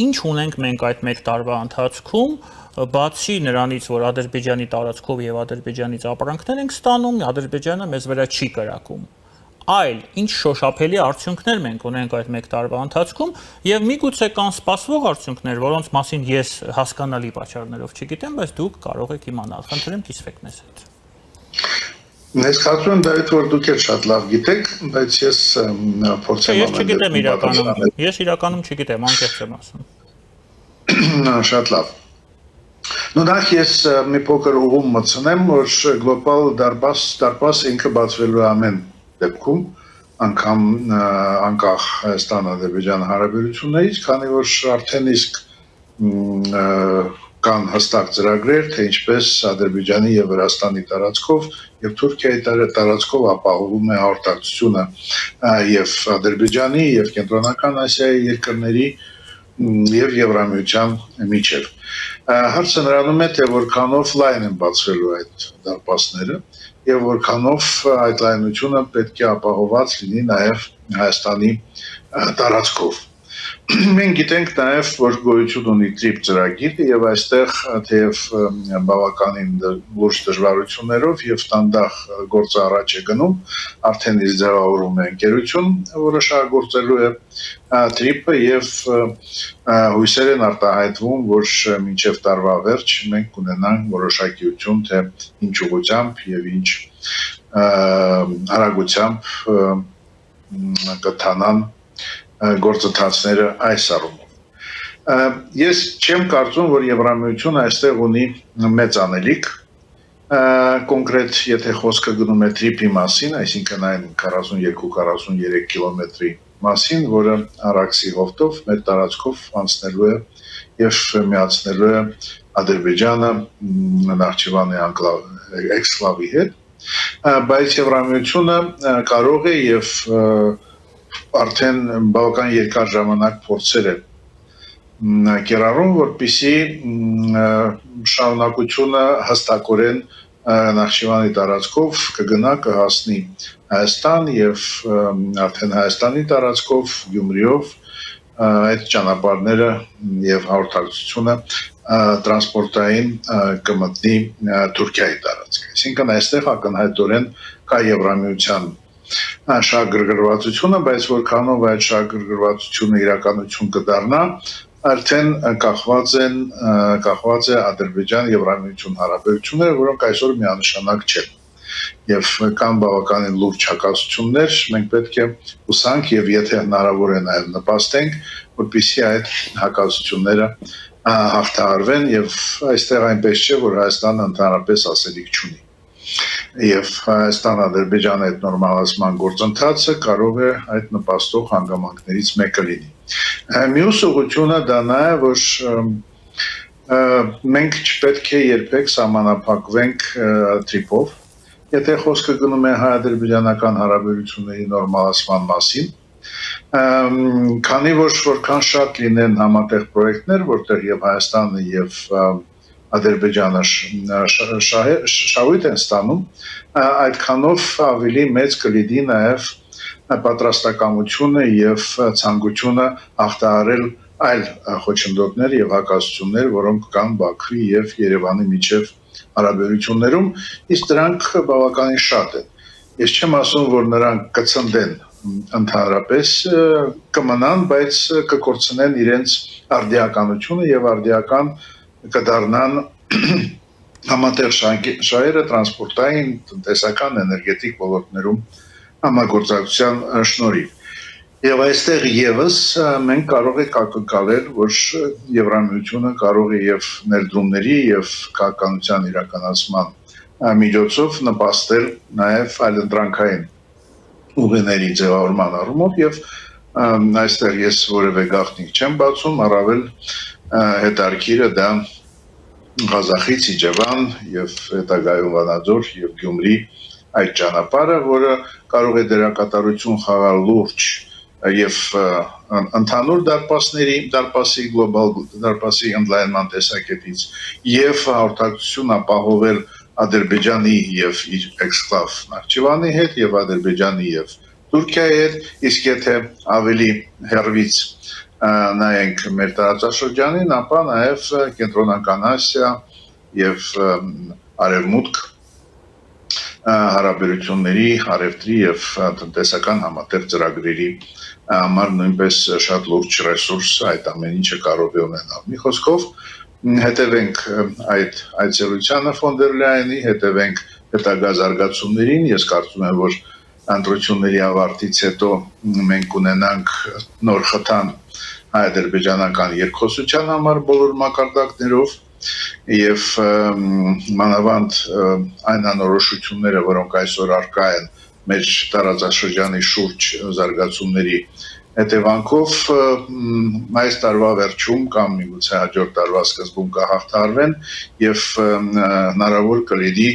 Ինչ ունենք մենք այդ 1 տարվա ընթացքում, բացի նրանից, որ Ադրբեջանի տարածքով եւ Ադրբեջանից ապրանքներ ենք ստանում, Ադրբեջանը մեզ վրա չի կրակում։ Այլ ինչ շոշափելի արդյունքներ մենք ունենք այդ 1 տարվա ընթացքում եւ միգուցե կան սպասվող արդյունքներ, որոնց մասին ես հասկանալի պատճառներով չգիտեմ, բայց դուք կարող եք իմանալ։ Խնդրեմ կիսվեք մեզ հետ։ Ես կարծում եմ Դավիթ, որ դուք էլ շատ լավ գիտեք, բայց ես փորձեմ Ես չգիտեմ իրականում։ Ես իրականում չգիտեմ, անկեղծ եմ ասում։ Շատ լավ։ Նախ ես մի փոքր ուղում մտցնեմ, որ գլոբալ դարպաս ինքը բացվելու ամեն դեպքում անգամ անկախ Հայաստան-Ադրբեջան հարաբերություններից, քանի որ արդեն իսկ կան հստակ ծրագրեր, թե ինչպես Ադրբեջանի եւ Վրաստանի տարածքով եւ Թուրքիայի տարածքով ապահովում է հաղորդակցությունը եւ Ադրբեջանի եւ Կենտրոնական Ասիայի երկրների եւ Եվրամիության միջեւ։ Հարցը նրանում է, թե որքանով լայն են բացվելու այդ դարպասները եւ որքանով այդ լայնությունը պետք է ապահոված լինի նաեւ Հայաստանի տարածքով։ Մենք գիտենք նաև, որ գոյություն ունի TRIP ծրագիրը եւ այստեղ թեև բավականին լուրջ դժվարություններով եւ տանդախ գործը առաջ է գնում, արդեն իսկ ձևավորում է ընկերություն, որը շահագործելու է TRIP-ը եւ հույսեր են արտահայտվում, որ մինչեւ տարվա վերջ մենք կունենանք որոշակիություն, թե ինչ ուղղությամբ եւ ինչ արագությամբ կթանան գործընթացները այս առումով։ Ես չեմ կարծում, որ Եվրամիությունը այստեղ ունի մեծ անելիք, կոնկրետ եթե խոսքը գնում է TRIP-ի մասին, այսինքն այն 42-43 կիլոմետրի մասին, որը Արաքսի հովտով մեր տարածքով անցնելու է եւ միացնելու է Ադրբեջանը Նախճիվանի էքսկլավի հետ, բայց Եվրամիությունը կարող է եւ արդեն բավական երկար ժամանակ փորձեր է կիրառում, որպեսզի շարունակությունը հստակորեն Նախճիվանի տարածքով կգնա կհասնի Հայաստան եւ արդեն Հայաստանի տարածքով Գյումրիով այդ ճանապարհները եւ հաղորդակցությունը տրանսպորտային կմտնի Թուրքիայի տարածք։ Այսինքն այստեղ ակնհայտորեն կա Եվրամիության շահագրգռվածությունը, բայց որքանով այդ շահագրգռվածությունը իրականություն կդառնա, արդեն կախված է Ադրբեջան-Եվրամիություն հարաբերությունները, որոնք այսօր միանշանակ չեն։ եւ կան բավականին լուրջ հակասություններ, մենք պետք է ուսանք եւ եթե հնարավոր է նաեւ նպաստենք, որպեսզի այդ հակասությունները հաղթահարվեն եւ այստեղ այնպես չէ, որ Հայաստանը ընդհանրապես ասելիք չունի։ Եվ Հայաստան-Ադրբեջանի այդ նորմալացման գործընթացը կարող է այդ նպաստող հանգամանքներից մեկը լինի։ Մյուս ուղղությունը դա նա է, որ մենք չպետք է երբեք սահմանափակվենք Թրիպով, եթե խոսքը գնում է հայ-ադրբեջանական հարաբերությունների նորմալացման մասին, քանի որ որքան շատ լինեն համատեղ պրոյեկտներ, որտեղ եւ Հայաստանը եւ Ադրբեջանը շահույթ են ստանում, այդքանով ավելի մեծ կլինի նաև պատրաստակամությունը եւ ցանկությունը հաղթահարել այլ խոչընդոտներ եւ հակասություններ, որոնք կան Բաքվի եւ Երևանի միջև հարաբերություններում, իսկ դրանք բավականին շատ են։ Ես չեմ ասում, որ նրանք կցնդեն ընդհանրապես կմնան, բայց կկորցնեն իրենց արդիականությունը եւ արդիական կդառնան համատեղ շահերը տրանսպորտային, տնտեսական, էներգետիկ ոլորտներում համագործակցության շնորհիվ։ Եվ այստեղ եւս մենք կարող ենք ակնկալել, որ Եվրամիությունը կարող է եւ ներդրումների եւ քաղաքականության իրականացման միջոցով նպաստել նաեւ այլընտրանքային ուղիների ձևավորման առումով եւ այստեղ ես որևէ գաղտնիք չեմ բացում, առավել հետարքիրը դա Ղազախից Իջևան եւ հետագայում Վանաձոր եւ Գյումրի այդ ճանապարհը, որը կարող է դերակատարություն խաղալ լուրջ եւ ընդհանուր դարպասի գլոբալ դարպասի ընդլայնման տեսակետից եւ հաղորդակցություն ապահովել Ադրբեջանի եւ իր էքսկլավ Նախճիվանի հետ եւ Ադրբեջանի եւ Թուրքիայի հետ, իսկ եթե ավելի հեռվից նայենք մեր տարածաշրջանին, ապա նաև Կենտրոնական Ասիա եւ Արևմուտք հարաբերությունների, արևտրի եւ տնտեսական համատեղ ծրագրերի համար նույնպես շատ լուրջ ռեսուրս այդ ամեն ինչը կարող է ունենալ։ Մի խոսքով հետևենք այդ այցելությանը ֆոն դեր Լայենի, հետևենք հետագա զարգացումներին, ես կարծում եմ, որ ընտրությունների ավարտից հետո մենք ունենանք նոր խթան հայ-ադրբեջանական երկխոսության համար բոլոր մակարդակներով եւ մանավանդ այն անորոշությունները, որոնք այսօր առկա են մեր տարածաշրջանի շուրջ զարգացումների հետևանքով այս տարվա վերջում կամ միգուցե հաջորդ տարվա սկզբում կհաղթահարվեն եւ հնարավոր կլինի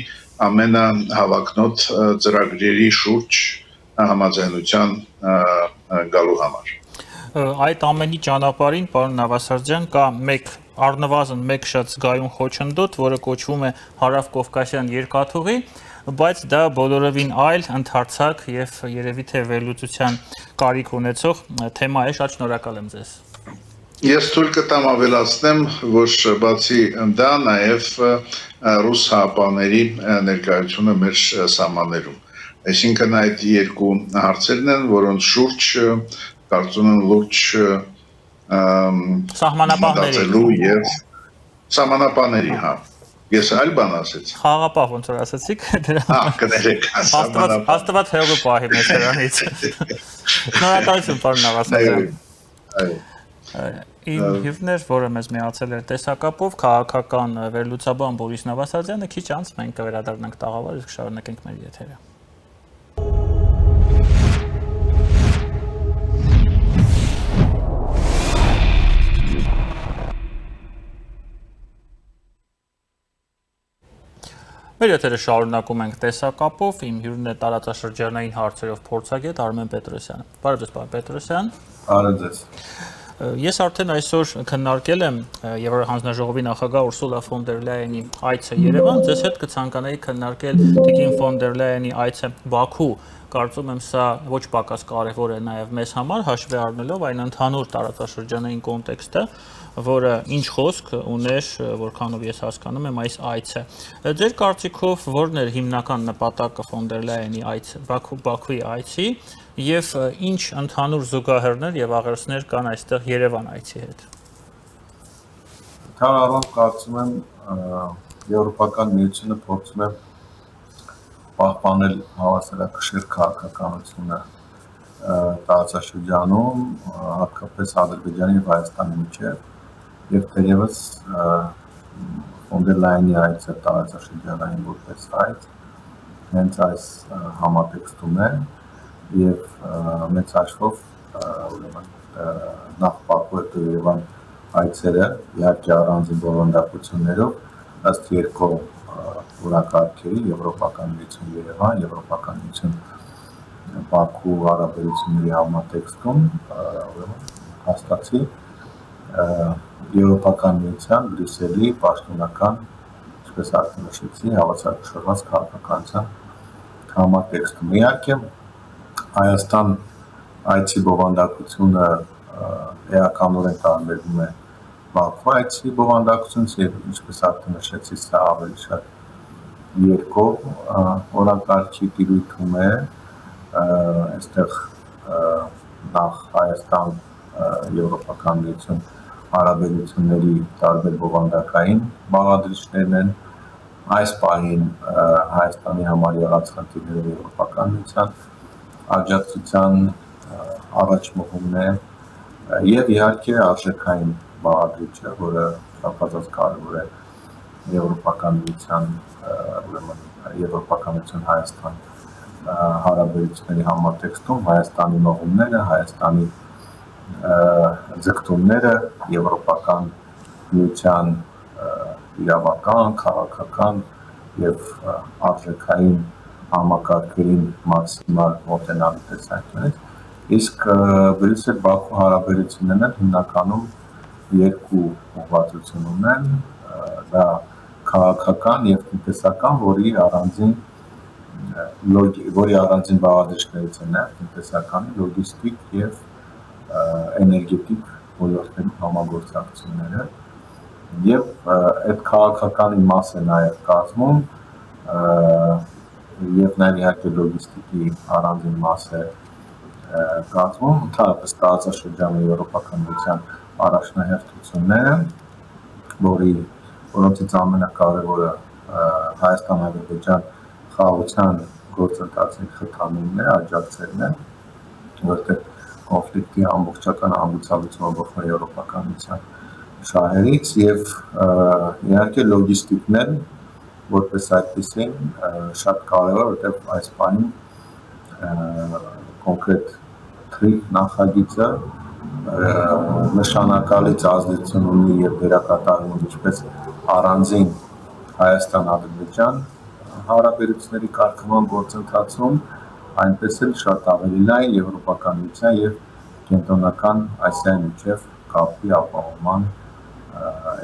ամենահավակնոտ ծրագրերի շուրջ համաձայնության գալու համար։ Այդ ամենի ճանապարհին, պարոն Նավասարդյան, կա առնվազն մեկ շատ զգայուն խոչընդոտ, որը կոչվում է Հարավկովկասյան երկաթուղի, բայց դա բոլորովին այլ, ընդհանրացակ եւ երևի թե վերլուծության կարիք ունեցող թեմա է։ Շատ շնորհակալ եմ ձեզ։ Ես թույլ կտամ ավելացնեմ, որ բացի դա նաև ռուս հապաների ներկայությունը մեր սահմաններում։ Այսինքն այդ երկու հարցերն են, որոնց շուրջ կարծում եմ լուրջ սահմանապահների եւ սահմանապահների, հա։ Ես այլ բան ասեցի։ Խաղապահ ոնց որ ասեցիք, Հա, կներեք, Աստված հեղու պահի մեզ դրանից։ Շնորհակալություն, պարոն Նավասարդյան։ Իմ հյուրներ, որը մեզ միացել էր տեսակապով, քաղաքական վերլուծաբան Բորիս Նավասարդյանը, քիչ անց մենք կվերադառնանք տաղավար, իսկ շարունակենք մեր եթերը։ Մեր եթերը շարունակում ենք տեսակապով, իմ հյուրն է տարածաշրջանային հարցերով փորձագետ Արմեն Պետրոսյանը։ Բարև ձեզ, պարոն Պետրոսյան։ Բարև ձեզ։ Ես արդեն այսօր քննարկել եմ Եվրահանձնաժողովի նախագահ Ուրսուլա ֆոն դեր Լայենի այցը Երևան, ձեզ հետ կցանկանայի քննարկել Տիկին ֆոն դեր Լայենի այցը Բաքու։ Կարծում եմ սա ոչ պակաս կարևոր է նաև մեզ համար, հաշվի առնելով այն ընդհանուր տարածաշրջանային կոնտեքստը, որը ինչ խոսք ուներ, որքանով ես հասկանում եմ այս այցը։ Ձեր կարծիքով ո՞րն էր հիմնական նպատակը ֆոն դեր Լայենի Բաքվի այցի եւ ինչ ընդհանուր զուգահեռներ եւ աղերսներ կան այստեղ Երևան այցի հետ։ Ընդհանրապես կարծում եմ Եվրոպական միությունը փորձում է պահպանել հավասարակշիռ քաղաքականությունը տարածաշրջանում, հատկապես Ադրբեջանի եւ Հայաստանի միջև եւ թերևս ֆոն դեր Լայենի այցը տարածաշրջանային որպես այց հենց այս համատեքստում է եւ մեծ հաշվով ուրեմն նախ Բաքու եւ Երևան այցերը իհարկե առանձին բովանդակություններով ըստ երկու օրակարգերի Եվրոպական միություն Երևան, Եվրոպական միություն Բաքու հարաբերությունների համատեքստում հաստատի Եվրոպական միության Բրյուսելի պաշտոնական, ինչպես արդեն նշեցի, հավասարակշռված քաղաքականության համատեքստում։ Իհարկե Հայաստան այցի բովանդակությունը էականորեն տարբերվում է Բաքու այցի բովանդակությունից եւ ինչպես արդեն նշեցի, սա ավելի շատ երկու օրակարգի տիրույթում է, այստեղ նախ Հայաստան Եվրոպական միություն հարաբերությունների տարբեր բովանդակային բաղադրիչներն են, այս պահին Հայաստանի համար եղած խնդիրները Եվրոպական միության աջակցության առաջ մղումն է եւ իհարկե արժեքային բաղադրիչը, որը շաբաթած կարևոր է Եվրոպական միության ուրեմն Եվրոպականություն Հայաստան հարաբերությունների համատեքստում Հայաստանի մղումները, Հայաստանի ձգտումները Եվրոպական միության իրավական, քաղաքական եւ արժեքային համակարգերին մաքսիմալ մոտենալու տեսանկյունից, իսկ Բրյուսել-Բաքու հարաբերություններն հիմնականում երկու ուղղվածություն ունեն, դա քաղաքական եւ տնտեսական, որի առանձին բաղադրիչներից են նաեւ տնտեսականի, լոգիստիկ եւ էներգետիկ ոլորտներում համագործակցությունները եւ այդ քաղաքականի մաս է նաեւ կազմում եւ նաեւ իհարկե լոգիստիկի առանձին մաս է կազմում ընդհանրապես տարածաշրջանի Եվրոպական միության առաջնահերթությունները, որոնցից ամենակարևորը Հայաստան-Ադրբեջան խաղաղության գործընթացի խթանումն է, աջակցելն է, որտեղ կոնֆլիկտի ամբողջական հանգուցալուծումը բխում է Եվրոպական միության շահերից եւ իհարկե լոգիստիկն է, որպես այդպեսին շատ կարևոր, որտեղ այս բանին կոնկրետ թրիկ նախագիծը նշանակալից ազդեցություն ունի եւ դերակատարում ինչպես առանձին Հայաստան-Ադրբեջան հարաբերությունների կարգման գործընթացում, այնպես էլ շատ ավելի լայն Եվրոպական միության եւ կենտրոնական Ասիայի միջև կապի ապահովման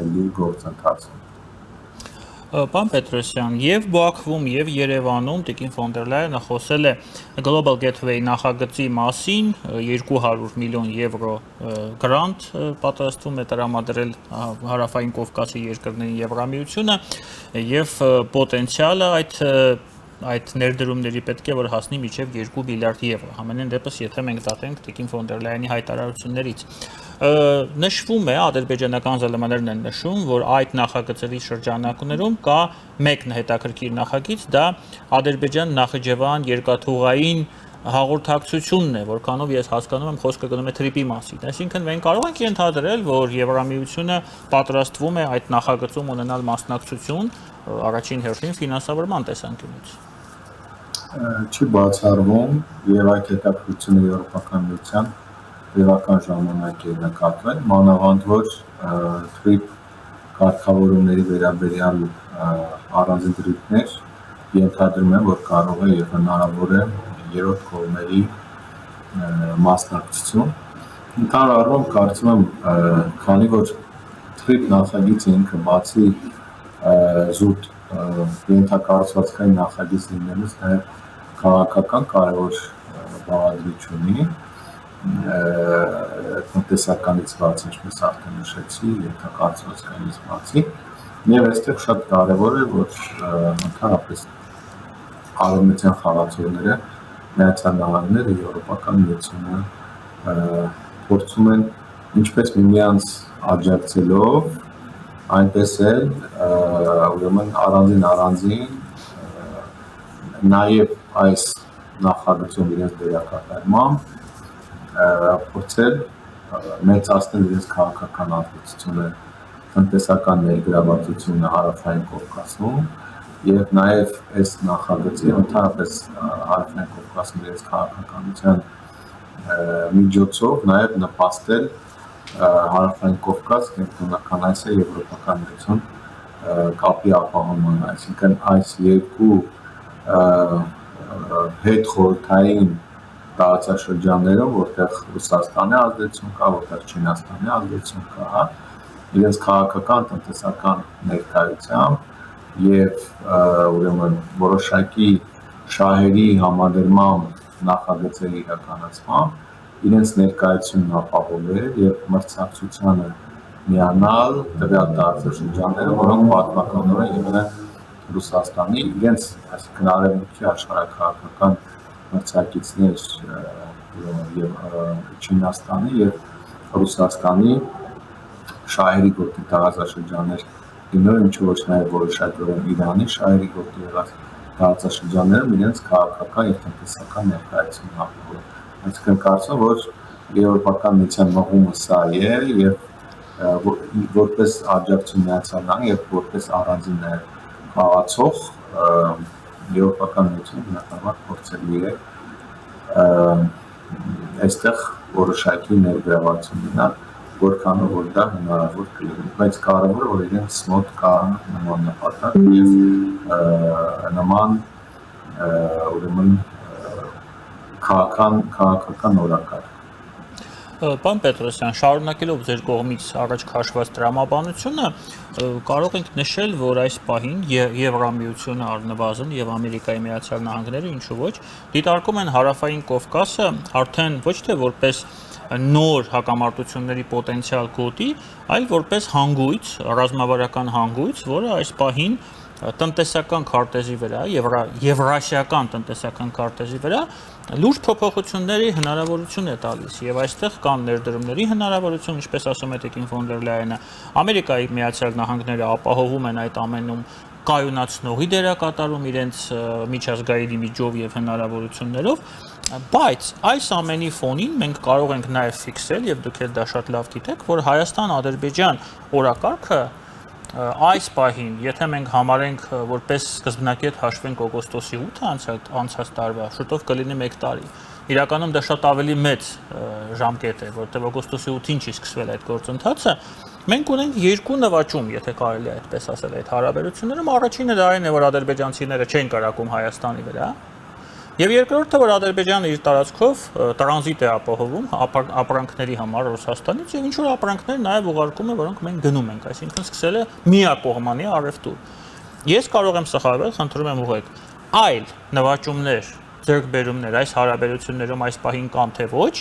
էլի գործընթացում։ Պարոն Պետրոսյան, եւ Բաքվում եւ Երևանում Տիկին ֆոն դեր Լայենը խոսել է Global Gateway նախագծի մասին, 200 միլիոն եվրո գրանտ պատրաստվում է տրամադրել Հարավային Կովկասի երկրներին Եվրամիությունը եւ պոտենցիալը այդ ներդրումների պետք է որ հասնի մինչև 2 միլիարդ եվրո։ Համենայն դեպս, եթե մենք դատենք Տիկին ֆոն դեր Լայենի հայտարարություններից, նշվում է, ադրբեջանական ԶԼՄ-ներն են նշում, որ այդ նախագծերի շրջանակներում կա մեկ հետաքրքիր նախագիծ, դա Ադրբեջան-Նախիջևան երկաթուղային հաղորդակցությունն է, որքանով ես հասկանում եմ խոսքը գնում է թրիպի մասին։ Այսինքն մենք կարող ենք ենթադրել, որ Եվրամիությունը պատրաստվում է այդ նախագծում ունենալ մասնակցություն առաջին հերթին ֆինանսավորման տեսանկյունից։ Չի բացառվում եւ այդ հետաքրքրությունը Եվրոպական միության տևական ժամանակ է նկատվել, մանավանդ որ թրիպ կարգավորումների վերաբերյալ առանձին դրույթներ ենթադրում են, որ կարող է եւ հնարավոր է երրորդ կողմերի մասնակցություն։ Ընդհանուր առմամբ կարծում եմ, քանի որ թրիպ նախագիծը ինքը բացի զուտ ենթակառուցվածքային նախագիծ լինելուց նաեւ քաղաքական կարևոր բաղադրիչ ունի, տնտեսականից բացի, ինչպես արդեն նշեցի, ենթակառուցվածքայինից բացի, եւ այստեղ շատ կարևոր է, որ ընդհանրապես արևմտյան խաղացողները Միացյալ Նահանգները, Եվրոպական միությունը փորձում են ինչպես միմյանց աջակցելով, այնպես էլ ուրեմն առանձին նաև այս նախագծում իրենց դերակատարմամբ փորձել մեծացնել իրենց քաղաքական ազդեցությունը, տնտեսական ներգրավվածությունը Հարավային Կովկասում եւ նաեւ այս նախագծի ընդհանրապես Հարավային Կովկասում իրենց քաղաքականության միջոցով նաեւ նպաստել Հարավային Կովկաս կենտրոնական Ասիա եվրոպական միություն կապի ապահովմանը, այսինքն այս երկու հետ խորհրդային տարածաշրջաններում, որտեղ Ռուսաստանի ազդեցություն կա, որտեղ Չինաստանի ազդեցություն կա, իրենց քաղաքական, տնտեսական ներկայությամբ եւ ուրեմն որոշակի շահերի համադրմամբ նախագծերի իրականացմամբ իրենց ներկայությունն ապահովել եւ մրցակցությանը միանալ տվյալ տարածաշրջաններում, որոնք պատմականորեն եղել են Ռուսաստանի իրենց, այսինքն արևմուտքի աշխարհաքաղաքական մրցակիցներ եւ Չինաստանի եւ Ռուսաստանի շահերի գոտի տարածաշրջաններ լինելով, ինչու ոչ նաեւ որոշակիորեն Իրանի շահերի գոտի եղած տարածաշրջաններում իրենց քաղաքական եւ տնտեսական ներկայությունն ապահովել։ Այսինքն կարծում որ եվրոպական միության մղումը սա է եւ որպես աջակցություն Միացյալ Նահանգ եւ որպես առանձին նաեւ խաղացող եվրոպական միությունը բնականաբար փորձելու է այստեղ որոշակի ներգրավվածություն ունենալ, որքանով որ դա հնարավոր կլինի, բայց կարևորը որ իրենց մոտ կա նման նպատակ եւ նման ուրեմն քաղաքական օրակարգ։ Պարոն Պետրոսյան, շարունակելով ձեր կողմից առաջ քաշված տրամաբանությունը, կարող ենք նշել, որ այս պահին Եվրամիությունը առնվազն եւ Ամերիկայի Միացյալ Նահանգները, ինչու ոչ, դիտարկում են Հարավային Կովկասը արդեն ոչ թե որպես նոր հակամարտությունների պոտենցիալ գոտի, այլ որպես հանգույց, ռազմավարական հանգույց, որը այս պահին տնտեսական քարտեզի վրա, եվրասիական տնտեսական քարտեզի վրա լուրջ փոփոխությունների հնարավորություն է տալիս եւ այստեղ կան ներդրումների հնարավորություն, ինչպես ասում է Տիկին ֆոն դեր Լայենը, Ամերիկայի Միացյալ Նահանգները ապահովում են այդ ամենում կայունացնողի դերակատարում իրենց միջազգային իմիջով եւ հնարավորություններով, բայց այս ամենի ֆոնին մենք կարող ենք նաեւ ֆիքսել եւ դուք էլ դա շատ լավ գիտեք, որ Հայաստան-Ադրբեջան օրակարգը այս պահին, եթե մենք համարենք որպես սկզբնակետ հաշվենք օգոստոսի 8-ը անցած տարվա, շուտով կլինի 1 տարի։ Իրականում դա շատ ավելի մեծ ժամկետ է, որտեղ օգոստոսի 8-ին չի սկսվել այդ գործընթացը։ Մենք ունենք երկու նվաճում, եթե կարելի է այդպես ասել, այդ հարաբերություններում։ Առաջինը դա այն է, որ ադրբեջանցիները չեն կրակում Հայաստանի վրա։ Եվ երկրորդը, որ Ադրբեջանը իր տարածքով տրանզիտ է ապահովում ապրանքների համար Ռուսաստանից եւ ինչ որ ապրանքներ նաեւ ուղարկում է, որոնք մենք գնում ենք, այսինքն սկսել է միակողմանի առևտուր։ Ես կարող եմ սխալվել, խնդրում եմ ուղղեք, այլ նվաճումներ, ձեռքբերումներ այս հարաբերություններում այս պահին կան թե ոչ,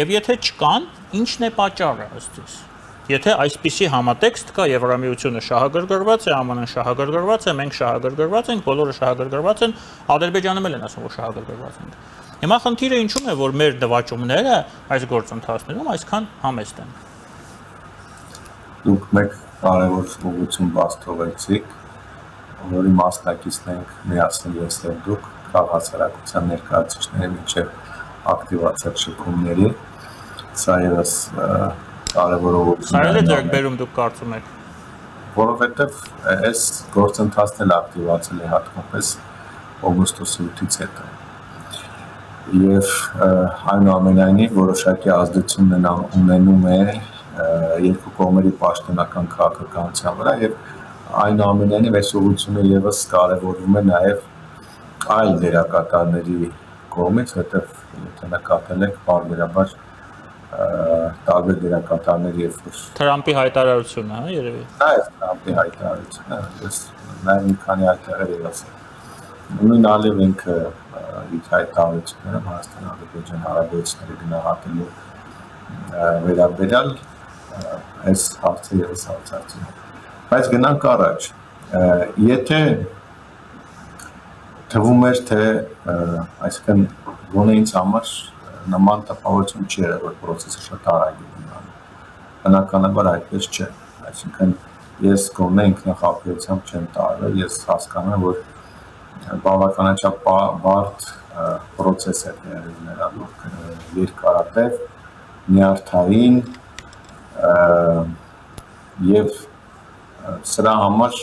եւ եթե չկան, ինչն է պատճառը ըստ ձեզ։ Եթե այսպիսի համատեքստ կա, Եվրամիությունը շահագրգռված է, ԱՄՆ-ն շահագրգռված է, մենք շահագրգռված ենք, բոլորը շահագրգռված են, Ադրբեջանը էլ են ասում, որ շահագրգռված ենք։ Հիմա խնդիրը ինչու՞մ է, որ մեր նվաճումները այս գործընթացներում այսքան համեստ են։ Դուք մեկ կարևոր ուղղություն բաց թողեցիք, որի մասնակիցն ենք միացնել ես եւ դուք քաղաքացիական ներկայացուցիչների միջև ակտիվացիա շփումների, սա եւս կարևորություն։ Սա էլ է ձեռքբերում դուք կարծում եք։ Որովհետև այս գործընթացն էլ ակտիվացել է հատկապես օգոստոսի 8-ից հետո։ Եվ այնուամենայնիվ որոշակի ազդեցություն ունենում է երկու կողմերի պաշտոնական քաղաքականության վրա եւ այնուամենայնիվ այս ուղղությունը եւս կարևորվում է նաեւ այլ դերակատարների կողմից, որտեղ եթե նկատել եք բարբերաբար տարբեր դերակատարներ եւ Թրամփի հայտարարությունը, հա, երևի։ Նաեւ Թրամփի հայտարարությունը, ես նաեւ մի քանի հայտարարներ եղած է։ Նույն ալիվ ինքը իր հայտարարությունները Հայաստան-Ադրբեջան հարաբերությունների գնահատելու վերաբերյալ այս հարցը եւս հարցացնում է։ Բայց գնանք առաջ։ Եթե թվում էր թե այսինքն գոնե ինձ համար նման տպավորություն չի եղել, որ process-ը շատ արագ է գնալու։ Բնականաբար այդպես չէ։ Այսինքն ես գոնե ինքնախապեյությամբ չեմ տարվել, ես հասկանում եմ, որ բավականաչափ բարդ process է ներառում երկարատև, նյարդային եւ սրա համար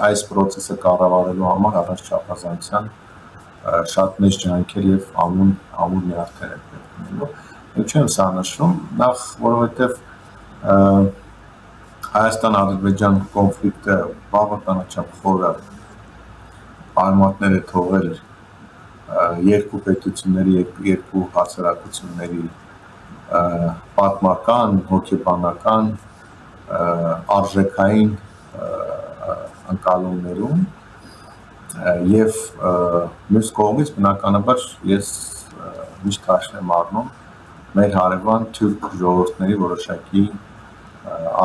այս process-ը կառավարելու համար առաջ չափազանցյան շատ մեծ ջանքեր եւ ամուր նյարդեր է պետք ունենալու։ Ինչու եմ սա նշում, նախ որովհետեւ Հայաստան-Ադրբեջան կոնֆլիկտը բավականաչափ խորը արմատներ է թողել երկու պետությունների, երկու հասարակությունների պատմական, հոգեբանական, արժեքային ընկալումներում եւ մյուս կողմից բնականաբար ես միշտ հաշվի եմ առնում մեր հարևան թուրք ժողովուրդների որոշակի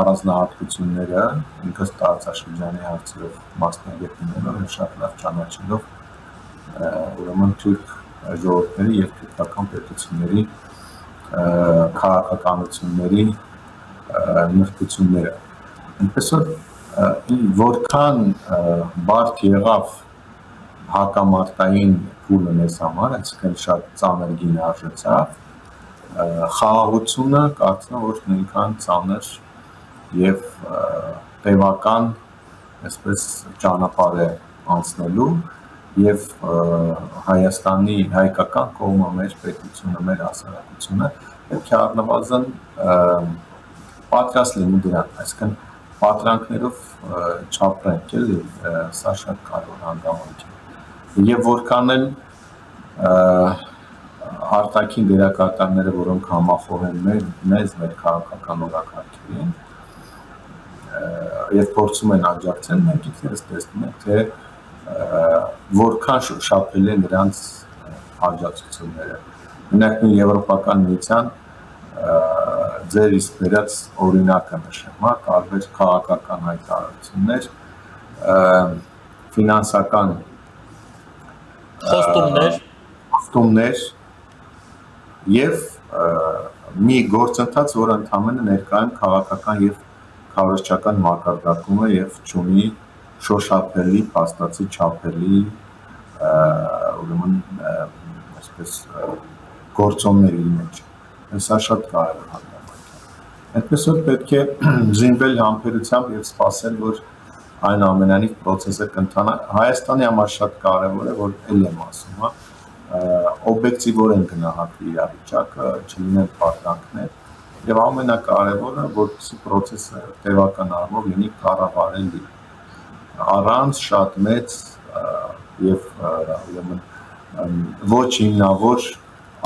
առանձնահատկությունները ինքս տարածաշրջանի հարցերով մասնագետներով եւ շատ լավ ճանաչելով ուրեմն թուրք ժողովուրդների եւ թուրքական պետությունների քաղաքականությունների նրբությունները այնպես որ որքան բարդ եղավ հակամարտային փուլը մեզ համար, այսինքն շատ ծանր գին արժեցավ, խաղաղությունը կարծում եմ, որ նույնքան ծանր եւ տևական, այսպես ճանապարհ է անցնելու եւ Հայաստանի հայկական կողմը մեր պետությունը, մեր հասարակությունը պետք է առնվազն պատրաստ լինի դրան, այսինքն պատրանքներով չապրենք էլի, սա շատ կարևոր հանգամանք է։ Եվ որքան էլ արտաքին դերակատարները, որոնք համախոհ են մեզ, մեր քաղաքական օրակարգերին, եւ փորձում են աջակցել, մենք ինքներս տեսնում ենք, թե որքան շոշափել են նրանց աջակցությունները։ Մենակ նույն Եվրոպական միության ձեր իսկ վերած օրինակը նշեմ, տարբեր քաղաքական հայտարարություններ, ֆինանսական խոստումներ եւ մի գործընթաց, որը ընդհանրապես ներկայում քաղաքական եւ քարոզչական մակարդակում է եւ ճունի շոշափելի, փաստացի չափելի ուրեմն այսպես գործոնների մեջ։ Սա շատ կարևոր հանգամանք է։ Այդպես որ պետք է զինվել համբերությամբ եւ սպասել, որ այն ամենանիվ process-ը կընթանա։ Հայաստանի համար շատ կարևոր է, որ ել եմ ասում, օբյեկտիվորեն գնահատվի իրավիճակը, չլինեն պատրանքներ, եւ ամենակարևորը, որպեսզի process-ը տևական առումով լինի կառավարելի, առանց շատ մեծ եւ ուրեմն ոչ հիմնավոր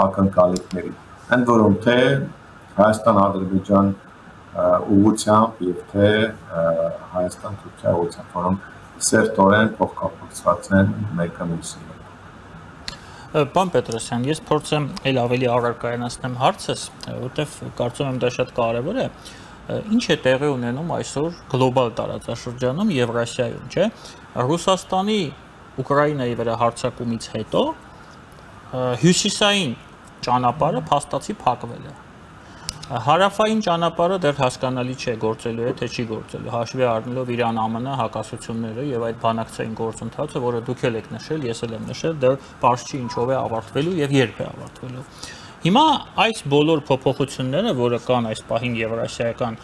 ակնկալիքների։ Ընդ որում թե Հայաստան-Ադրբեջան ուղղությամբ եւ թե Հայաստան-Թուրքիա ուղղությամբ, որոնք սերտորեն փոխկապակցված են մեկը մյուսի հետ։ Պարոն Պետրոսյան, ես փորձեմ ել ավելի առարկայացնեմ հարցս, որտեվ կարծում եմ դա շատ կարևոր է։ Ինչ է տեղի ունենում այսօր գլոբալ տարածաշրջանում Եվրասիայում, չէ՞։ Ռուսաստանի Ուկրաինայի վրա հարձակումից հետո հյուսիսային ճանապարհը փաստացի փակվել է։ Հարավային ճանապարհը դեռ հասկանալի չէ գործելու է, թե չի գործելու, հաշվի առնելով Իրան-ԱՄՆ հակասությունները եւ այդ բանակցային գործընթացը, որը դուք եք նշել, ես էլ եմ նշել, դեռ պարզ չի ինչով է ավարտվելու եւ երբ է ավարտվելու։ Հիմա այս բոլոր փոփոխությունները, որը կան այս պահին Եվրասիական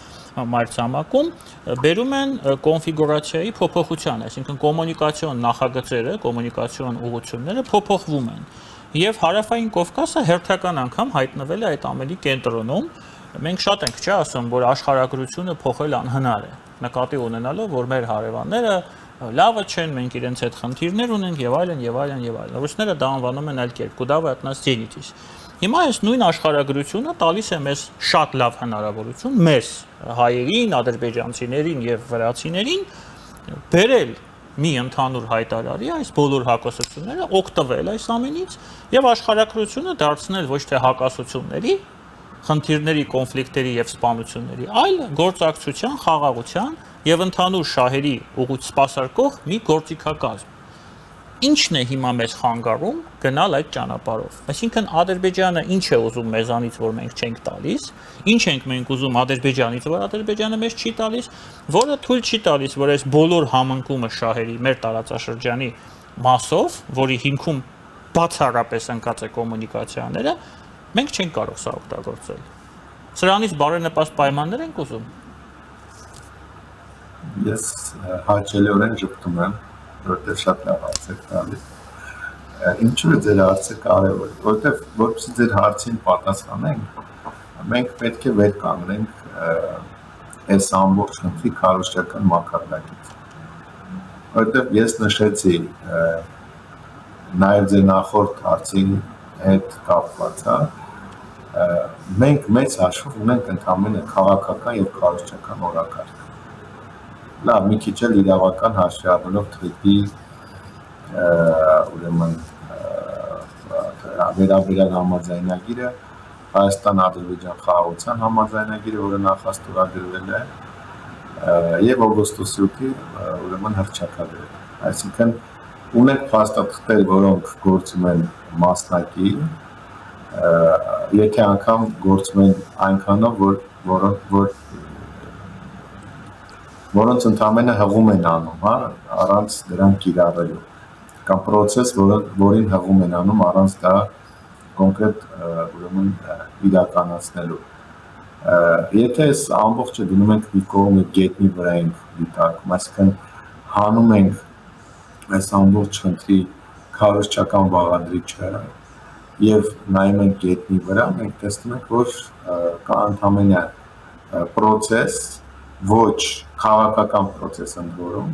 մայրցամաքում, բերում են կոնֆիգուրացիայի փոփոխության, այսինքն կոմունիկացիոն նախագծերը, կոմունիկացիոն ուղղությունները փոփոխվում են։ Եվ Հարավային Կովկասը հերթական անգամ հայտնվել է այդ ամենի կենտրոնում։ Մենք շատ ենք չէ ասում, որ աշխարհագրությունը փոխել անհնար է, նկատի ունենալով, որ մեր հարևանները լավը չեն, մենք իրենց հետ խնդիրներ ունենք եւ այլն եւ այլն եւ այլն։ Ռուսները դա անվանում են այլ կերպ, կուդավը от нас тянитесь։ Հիմա այս նույն աշխարհագրությունը տալիս է մեզ շատ լավ հնարավորություն, մեզ հայերին, ադրբեջանցիներին եւ վրացիներին բերել մի ընդհանուր հայտարարի այս բոլոր հակասությունները, օգտվել այս ամենից եւ աշխարհագրությունը դարձնել ոչ թե հակասությունների, խնդիրների, կոնֆլիկտերի եւ սպանությունների, այլ գործակցության, խաղաղության եւ ընդհանուր շահերի ուղղуть սպասարկող մի գործիքակազմ։ Ինչն է հիմա մեզ խանգարում գնալ այդ ճանապարհով։ Այսինքն Ադրբեջանը ինչ է ուզում մեզանից, որ մենք չենք տալիս, ինչ ենք մենք ուզում Ադրբեջանից, որ Ադրբեջանը մեզ չի տալիս, որը թույլ չի տալիս, որ այս բոլոր համընկումը շահերի մեր տարածաշրջանի մասով, որի հիմքում բացառապես ընկած է կոմունիկացիաները, մենք չենք կարող սա օգտագործել։ Սրանից բարենպաստ պայմաններ ենք ուզում։ Ես հաճելիորեն ժպտում եմ, որովհետև շատ լավ հարց եք տալիս։ Ինչու է ձեր հարցը կարևոր, որովհետև որպեսզի ձեր հարցին պատասխանենք, մենք պետք է վեր կանգնենք այս ամբողջ խնդրի քարոզչական մակարդակից։ Որովհետև ես նշեցի նաև ձեր նախորդ հարցի հետ կապված, մենք մեծ հաշվով ունենք ընդամենը քաղաքական եւ քարոզչական օրակարգ։ Լավ, մի քիչ էլ իրավական հաշվի առնելով թրիպի ուրեմն վերաբերյալ համաձայնագիրը, Հայաստան-Ադրբեջան խաղաղության համաձայնագիրը, որը նախաստորագրվել է, եւ օգոստոսի 8-ի ուրեմն հռչակագրել։ Այսինքն ունենք փաստաթղթեր, որոնք գործում են մասնակի, եթե անգամ գործում են այնքանով, որոնց ընդամենը հղում են անում, առանց դրանք կիրառելու, կամ process, որին հղում են անում առանց դա կոնկրետ ուրեմն իրականացնելու։ Եթե այս ամբողջը դնում ենք մի կողմ եւ գետնի վրա ենք դիտարկում, այսինքն հանում ենք այս ամբողջ խնդրի քարոզչական բաղադրիչը եւ նայում ենք գետնի վրա, մենք տեսնում ենք, որ կա ընդամենը process, ոչ քաղաքական process ընդորում,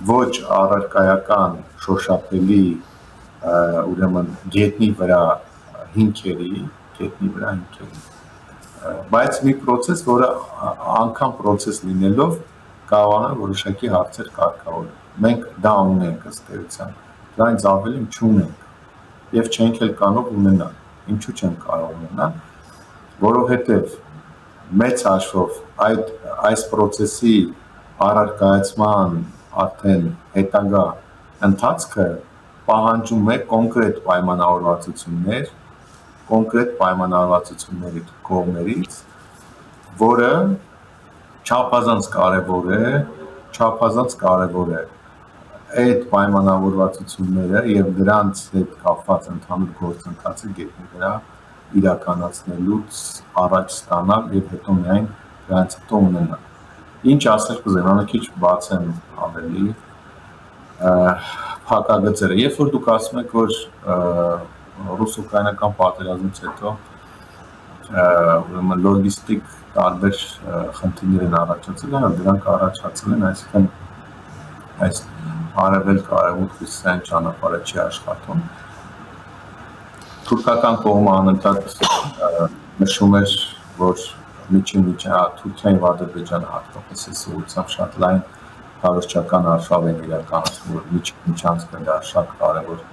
ոչ առարկայական շոշափելի ուրեմն գետնի վրա հիմքերի, բայց մի process, որը անգամ process լինելով կարողանա որոշակի հարցեր կարգավորել։ Մենք դա ունենք ըստ էության, դրանից ավելին չունենք եւ չենք էլ կարող ունենալ։ Ինչու չենք կարող ունենալ, որովհետեւ մեծ հաշվով այս process-ի առարկայացման արդեն հետագա ընթացքը պահանջում է կոնկրետ պայմանավորվածությունների կողմերից, որը չափազանց կարևոր է այդ պայմանավորվածությունները եւ դրանց հետ կապված ընդհանուր գործընթացը գետնի վրա իրականացնելուց առաջ ստանալ եւ հետո միայն դրանից հետո ունենալ։ Ինչ ասել կուզեմ, մի քիչ բացեմ ավելի փակագծերը։ Երբ որ դուք ասում եք, որ ռուս-ուկրաինական պատերազմից հետո ուրեմն լոգիստիկ տարբեր խնդիրներ են առաջացել, դրանք առաջացել են, այսինքն այս արևելք-արևմուտք հյուսիսային ճանապարհը չի աշխատում։ Թուրքական կողմը անընդհատ նշում էր, որ Թուրքիան եւ Ադրբեջանը հատկապես այս ուղղությամբ շատ լայն քարոզչական արշավ են իրականացնում, որ միջանցքը դա շատ կարևոր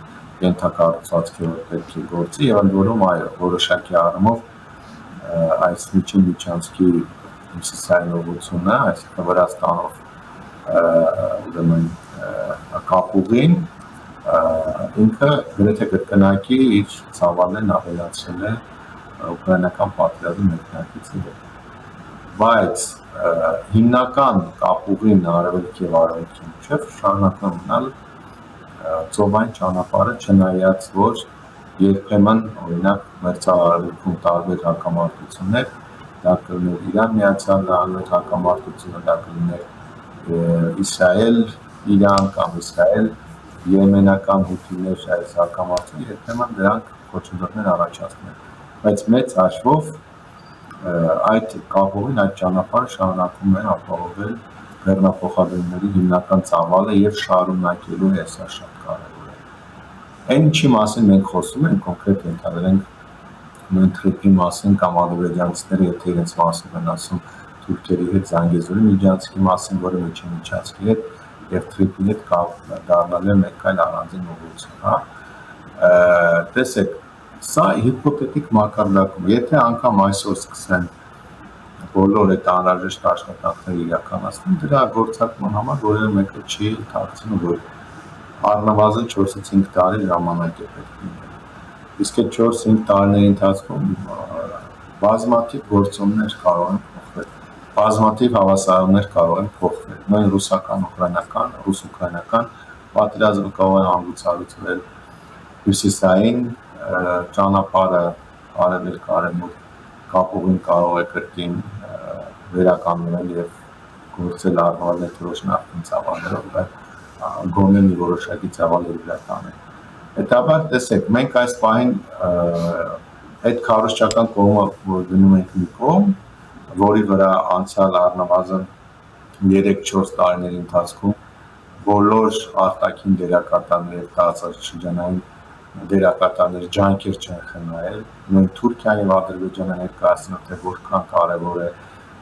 ենթակառուցվածք է, որ պետք է գործի եւ ընդ որում այո, որոշակի առումով այս միջանցքի հյուսիսային ուղղությունը, այսինքն Վրաստանով ուրեմն կապուղին ինքը գրեթե կրկնակի իր ծավալներն ավելացրել է ուկրաինական պատերազմի մեկնարկից հետո։ Բայց հիմնական կապուղին արևելքի եւ արևմուտքի միջեւ շարունակում է մնալ ծովային ճանապարհը, չնայած որ երբեմն օրինակ մերձարևելքում տարբեր հակամարտություններ, դա կլիներ Իրան Միացյալ Նահանգներ հակամարտությունը, դա կլիներ Իսրայել-Իրան կամ Իսրայել-Եմենական հութիներ այս հակամարտությունը, երբեմն դրանք խոչընդոտներ առաջացնում են։ Բայց մեծ հաշվով այդ կապուղին, այդ ճանապարհը շարունակում է ապահովել բեռնափոխադրումների հիմնական ծավալը եւ շարունակելու է, սա շատ կարեւոր է։ Այն ինչի մասին մենք խոսում ենք, կոնկրետ ենթադրենք մենթրիպի մասին կամ ադրբեջանցիները, եթե իրենց մասին են ասում թուրքերի հետ Զանգեզուրի միջանցքի մասին, որը միջանցքի հետ եւ թրիպի հետ դառնալու է մեկ այլ առանձին ուղղություն, տեսեք, սա հիպոթետիկ մակարդակում, եթե անգամ այսօր սկսեն բոլոր այդ անհրաժեշտ աշխատանքները իրականացնել, դրա գործարկման համար որևէ մեկը չի թաքցնում, որ առնվազն 4-ից 5 տարի ժամանակ է պետք լինել։ Իսկ այդ 4-5 տարիների ընթացքում բազմաթիվ գործոններ կարող են փոխվել, բազմաթիվ հավասարումներ կարող են փոխվել, նույն ռուս-ուկրաինական պատերազմը կարող է հանգուցալուծվել հյուսիսային ճանապարհը արևելք արևմուտք կապողին կարող է կրկին վերականգնել եւ գործել առնվազն որոշ նախկին ծավալներով, բայց գոնե մի որոշակի ծավալների վրա տանել։ Հետաբար տեսեք, մենք այս պահին այդ քարոզչական կողմը որ գնում ենք մի կողմ, որի վրա անցյալ առնվազն 3-4 տարիների ընթացքում բոլոր արտաքին դերակատարները տարածաշրջանային դերակատարները ջանքեր չեն խնայել, նույն Թուրքիան եւ Ադրբեջանը ներկայացնում թե որքան կարեւոր է,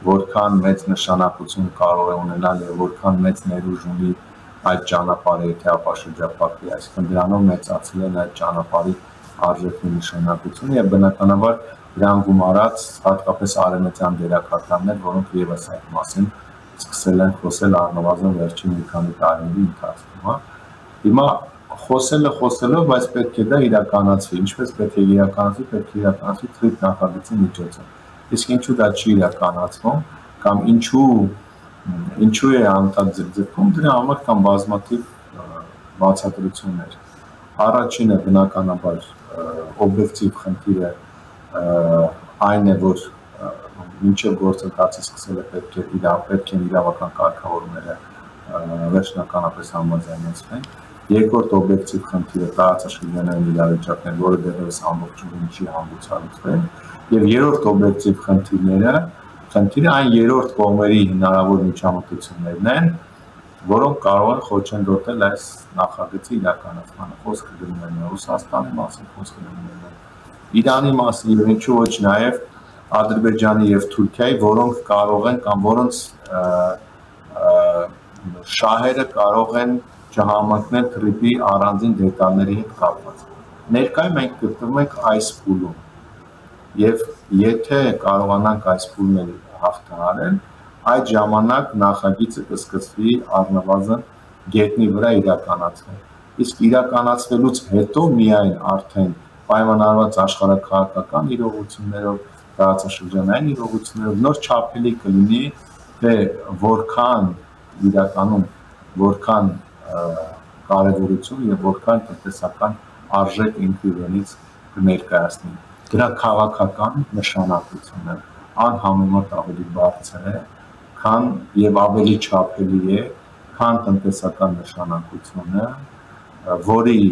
որքան մեծ նշանակություն կարող է ունենալ եւ որքան մեծ ներուժ ունի այդ ճանապարհը, եթե ապաշրջապատվի, այսինքն դրանով մեծացել են այդ ճանապարհի արժեքի նշանակությունը եւ բնականաբար դրան գումարած հատկապես արևմտյան դերակատարներ, որոնք եւս այդ մասին սկսել են խոսել առնվազն վերջին մի քանի տարիների ընթացքում, հա։ Հիմա խոսելով, բայց պետք է դա իրականացվի, ինչպես պետք է իրականացվի, պետք է իրականացվի թրիփ նախագծի միջոցով։ Իսկ ինչու դա չի իրականացվում, կամ ինչու է անդադ ձգձգվում, դրա համար կան բազմաթիվ բացատրություններ։ Առաջինը բնականաբար օբյեկտիվ խնդիրը այն է, որ մինչև գործընթացը սկսելը պետք է իրավական կարգավորումները վերջնականապես համաձայնեցվեն։ Երկրորդ օբյեկտիվ խնդիրը տարածաշրջանային իրավիճակն է, որը դեռևս ամբողջովին չի հանգուցալուծվել, եւ երրորդ օբյեկտիվ խնդիրը այն երրորդ կողմերի հնարավոր միջամտություններն են, որոնք կարող են խոչընդոտել այս նախագծի իրականացմանը։ Խոսքը գնում է Ռուսաստանի մասին, խոսքը գնում է Իրանի մասին եւ ինչու ոչ նաեւ Ադրբեջանի եւ Թուրքիայի, որոնք կարող են կամ որոնց շահերը կարող են չհամընկնել թրիփի առանձին դետալների հետ կապված։ Ներկայում մենք գտնվում ենք այս փուլում եւ եթե կարողանանք այս փուլը հաղթահարել, այդ ժամանակ նախագիծը կսկսվի առնվազն գետնի վրա իրականացնել։ Իսկ իրականացվելուց հետո միայն արդեն պայմանավորված աշխարհաքաղաքական իրողություններով, տարածաշրջանային իրողություններով նոր չափելի կլինի, թե որքան իրականում որքան կարևորություն եւ որքան տնտեսական արժեք ինքը իրենից կներկայացնի։ Դրա քաղաքական նշանակությունը անհամեմատ ավելի բարձր է, քան եւ ավելի չափելի է, քան տնտեսական նշանակությունը, որի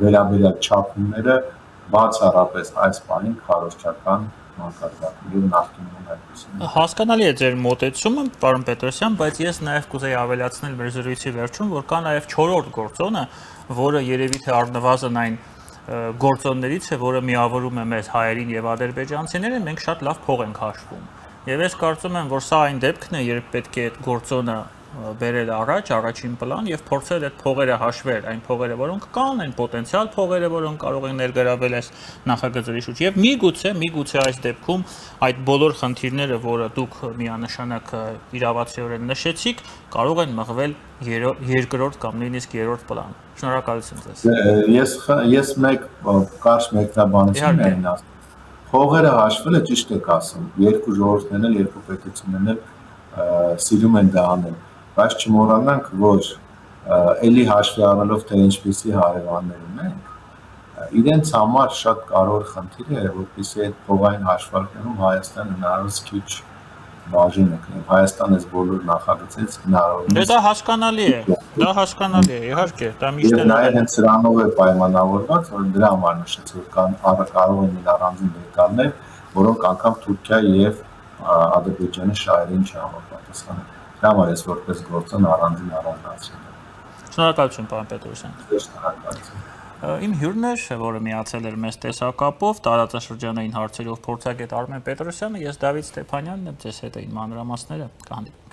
վերաբերյալ չափումները բացառապես այս բանին քարոզչական մակարդակների նախկինում այդպեսին։ Հասկանալի է ձեր մոտեցումը, պարոն Պետրոսյան, բայց ես նաև կուզեի ավելացնել մեր զրույցի վերջում, որ կա նաև 4-րդ գործոնը, որը երևի թե առնվազն այն գործոններից է, որը միավորում է մեզ հայերին եւ ադրբեջանցիներին, մենք շատ լավ փող ենք հաշվում։ Եվ ես կարծում եմ, որ սա այն դեպքն է, երբ պետք է այդ գործոնը բերել առաջին պլան եւ փորձել այդ փողերը հաշվել, այն փողերը, որոնք կան, այն պոտենցիալ փողերը, որոնք կարող են ներգրավել այս նախագծերի շուրջ։ Եվ միգուցե այս դեպքում այդ բոլոր խնդիրները, որը դուք միանշանակ իրավացիորեն նշեցիք, կարող են մղվել երկրորդ կամ նույնիսկ երրորդ պլան։ Շնորհակալություն ձեզ։ Ես մեկ կարճ մեկնաբանություն եմ ասում։ Փողերը հաշվելը ճիշտ եք ասում։ Երկու ժողովուրդներն էլ, երկու պետություններն էլ սիրում են դա անել, բայց չմոռանանք, որ էլի հաշվի առնելով թե ինչպիսի հարևաններ ունենք, իրենց համար շատ կարևոր խնդիր է, որպեսզի այդ փողային հաշվարկներում Հայաստանը հնարավորինս քիչ բաժին է կնի։ Հայաստանը այս բոլոր նախագծից հնարավորինս Դա հասկանալի է, իհարկե, դա միշտ է։ Եվ նաև հենց սրանով է պայմանավորված, որ դրա համար նշեց, որ կարող են լինել առանձին դետալներ, որոնք անգամ Թուրքիայի եւ Ադրբեջանի շահերին չհամապատասխանեն։ Դա համար ես որպես գործոն առանձին առանձնացրել եմ։ Շնորհակալություն, պարոն Պետրոսյան։ Շնորհակալություն։ Իմ հյուրն էր, որը միացել էր մեզ տեսակապով, տարածաշրջանային հարցերով փորձագետ Արմեն Պետրոսյանը, ես Դավիթ Ստեփանյանն եմ, ձեզ հետ էին մանրամասները, կհանդիպենք։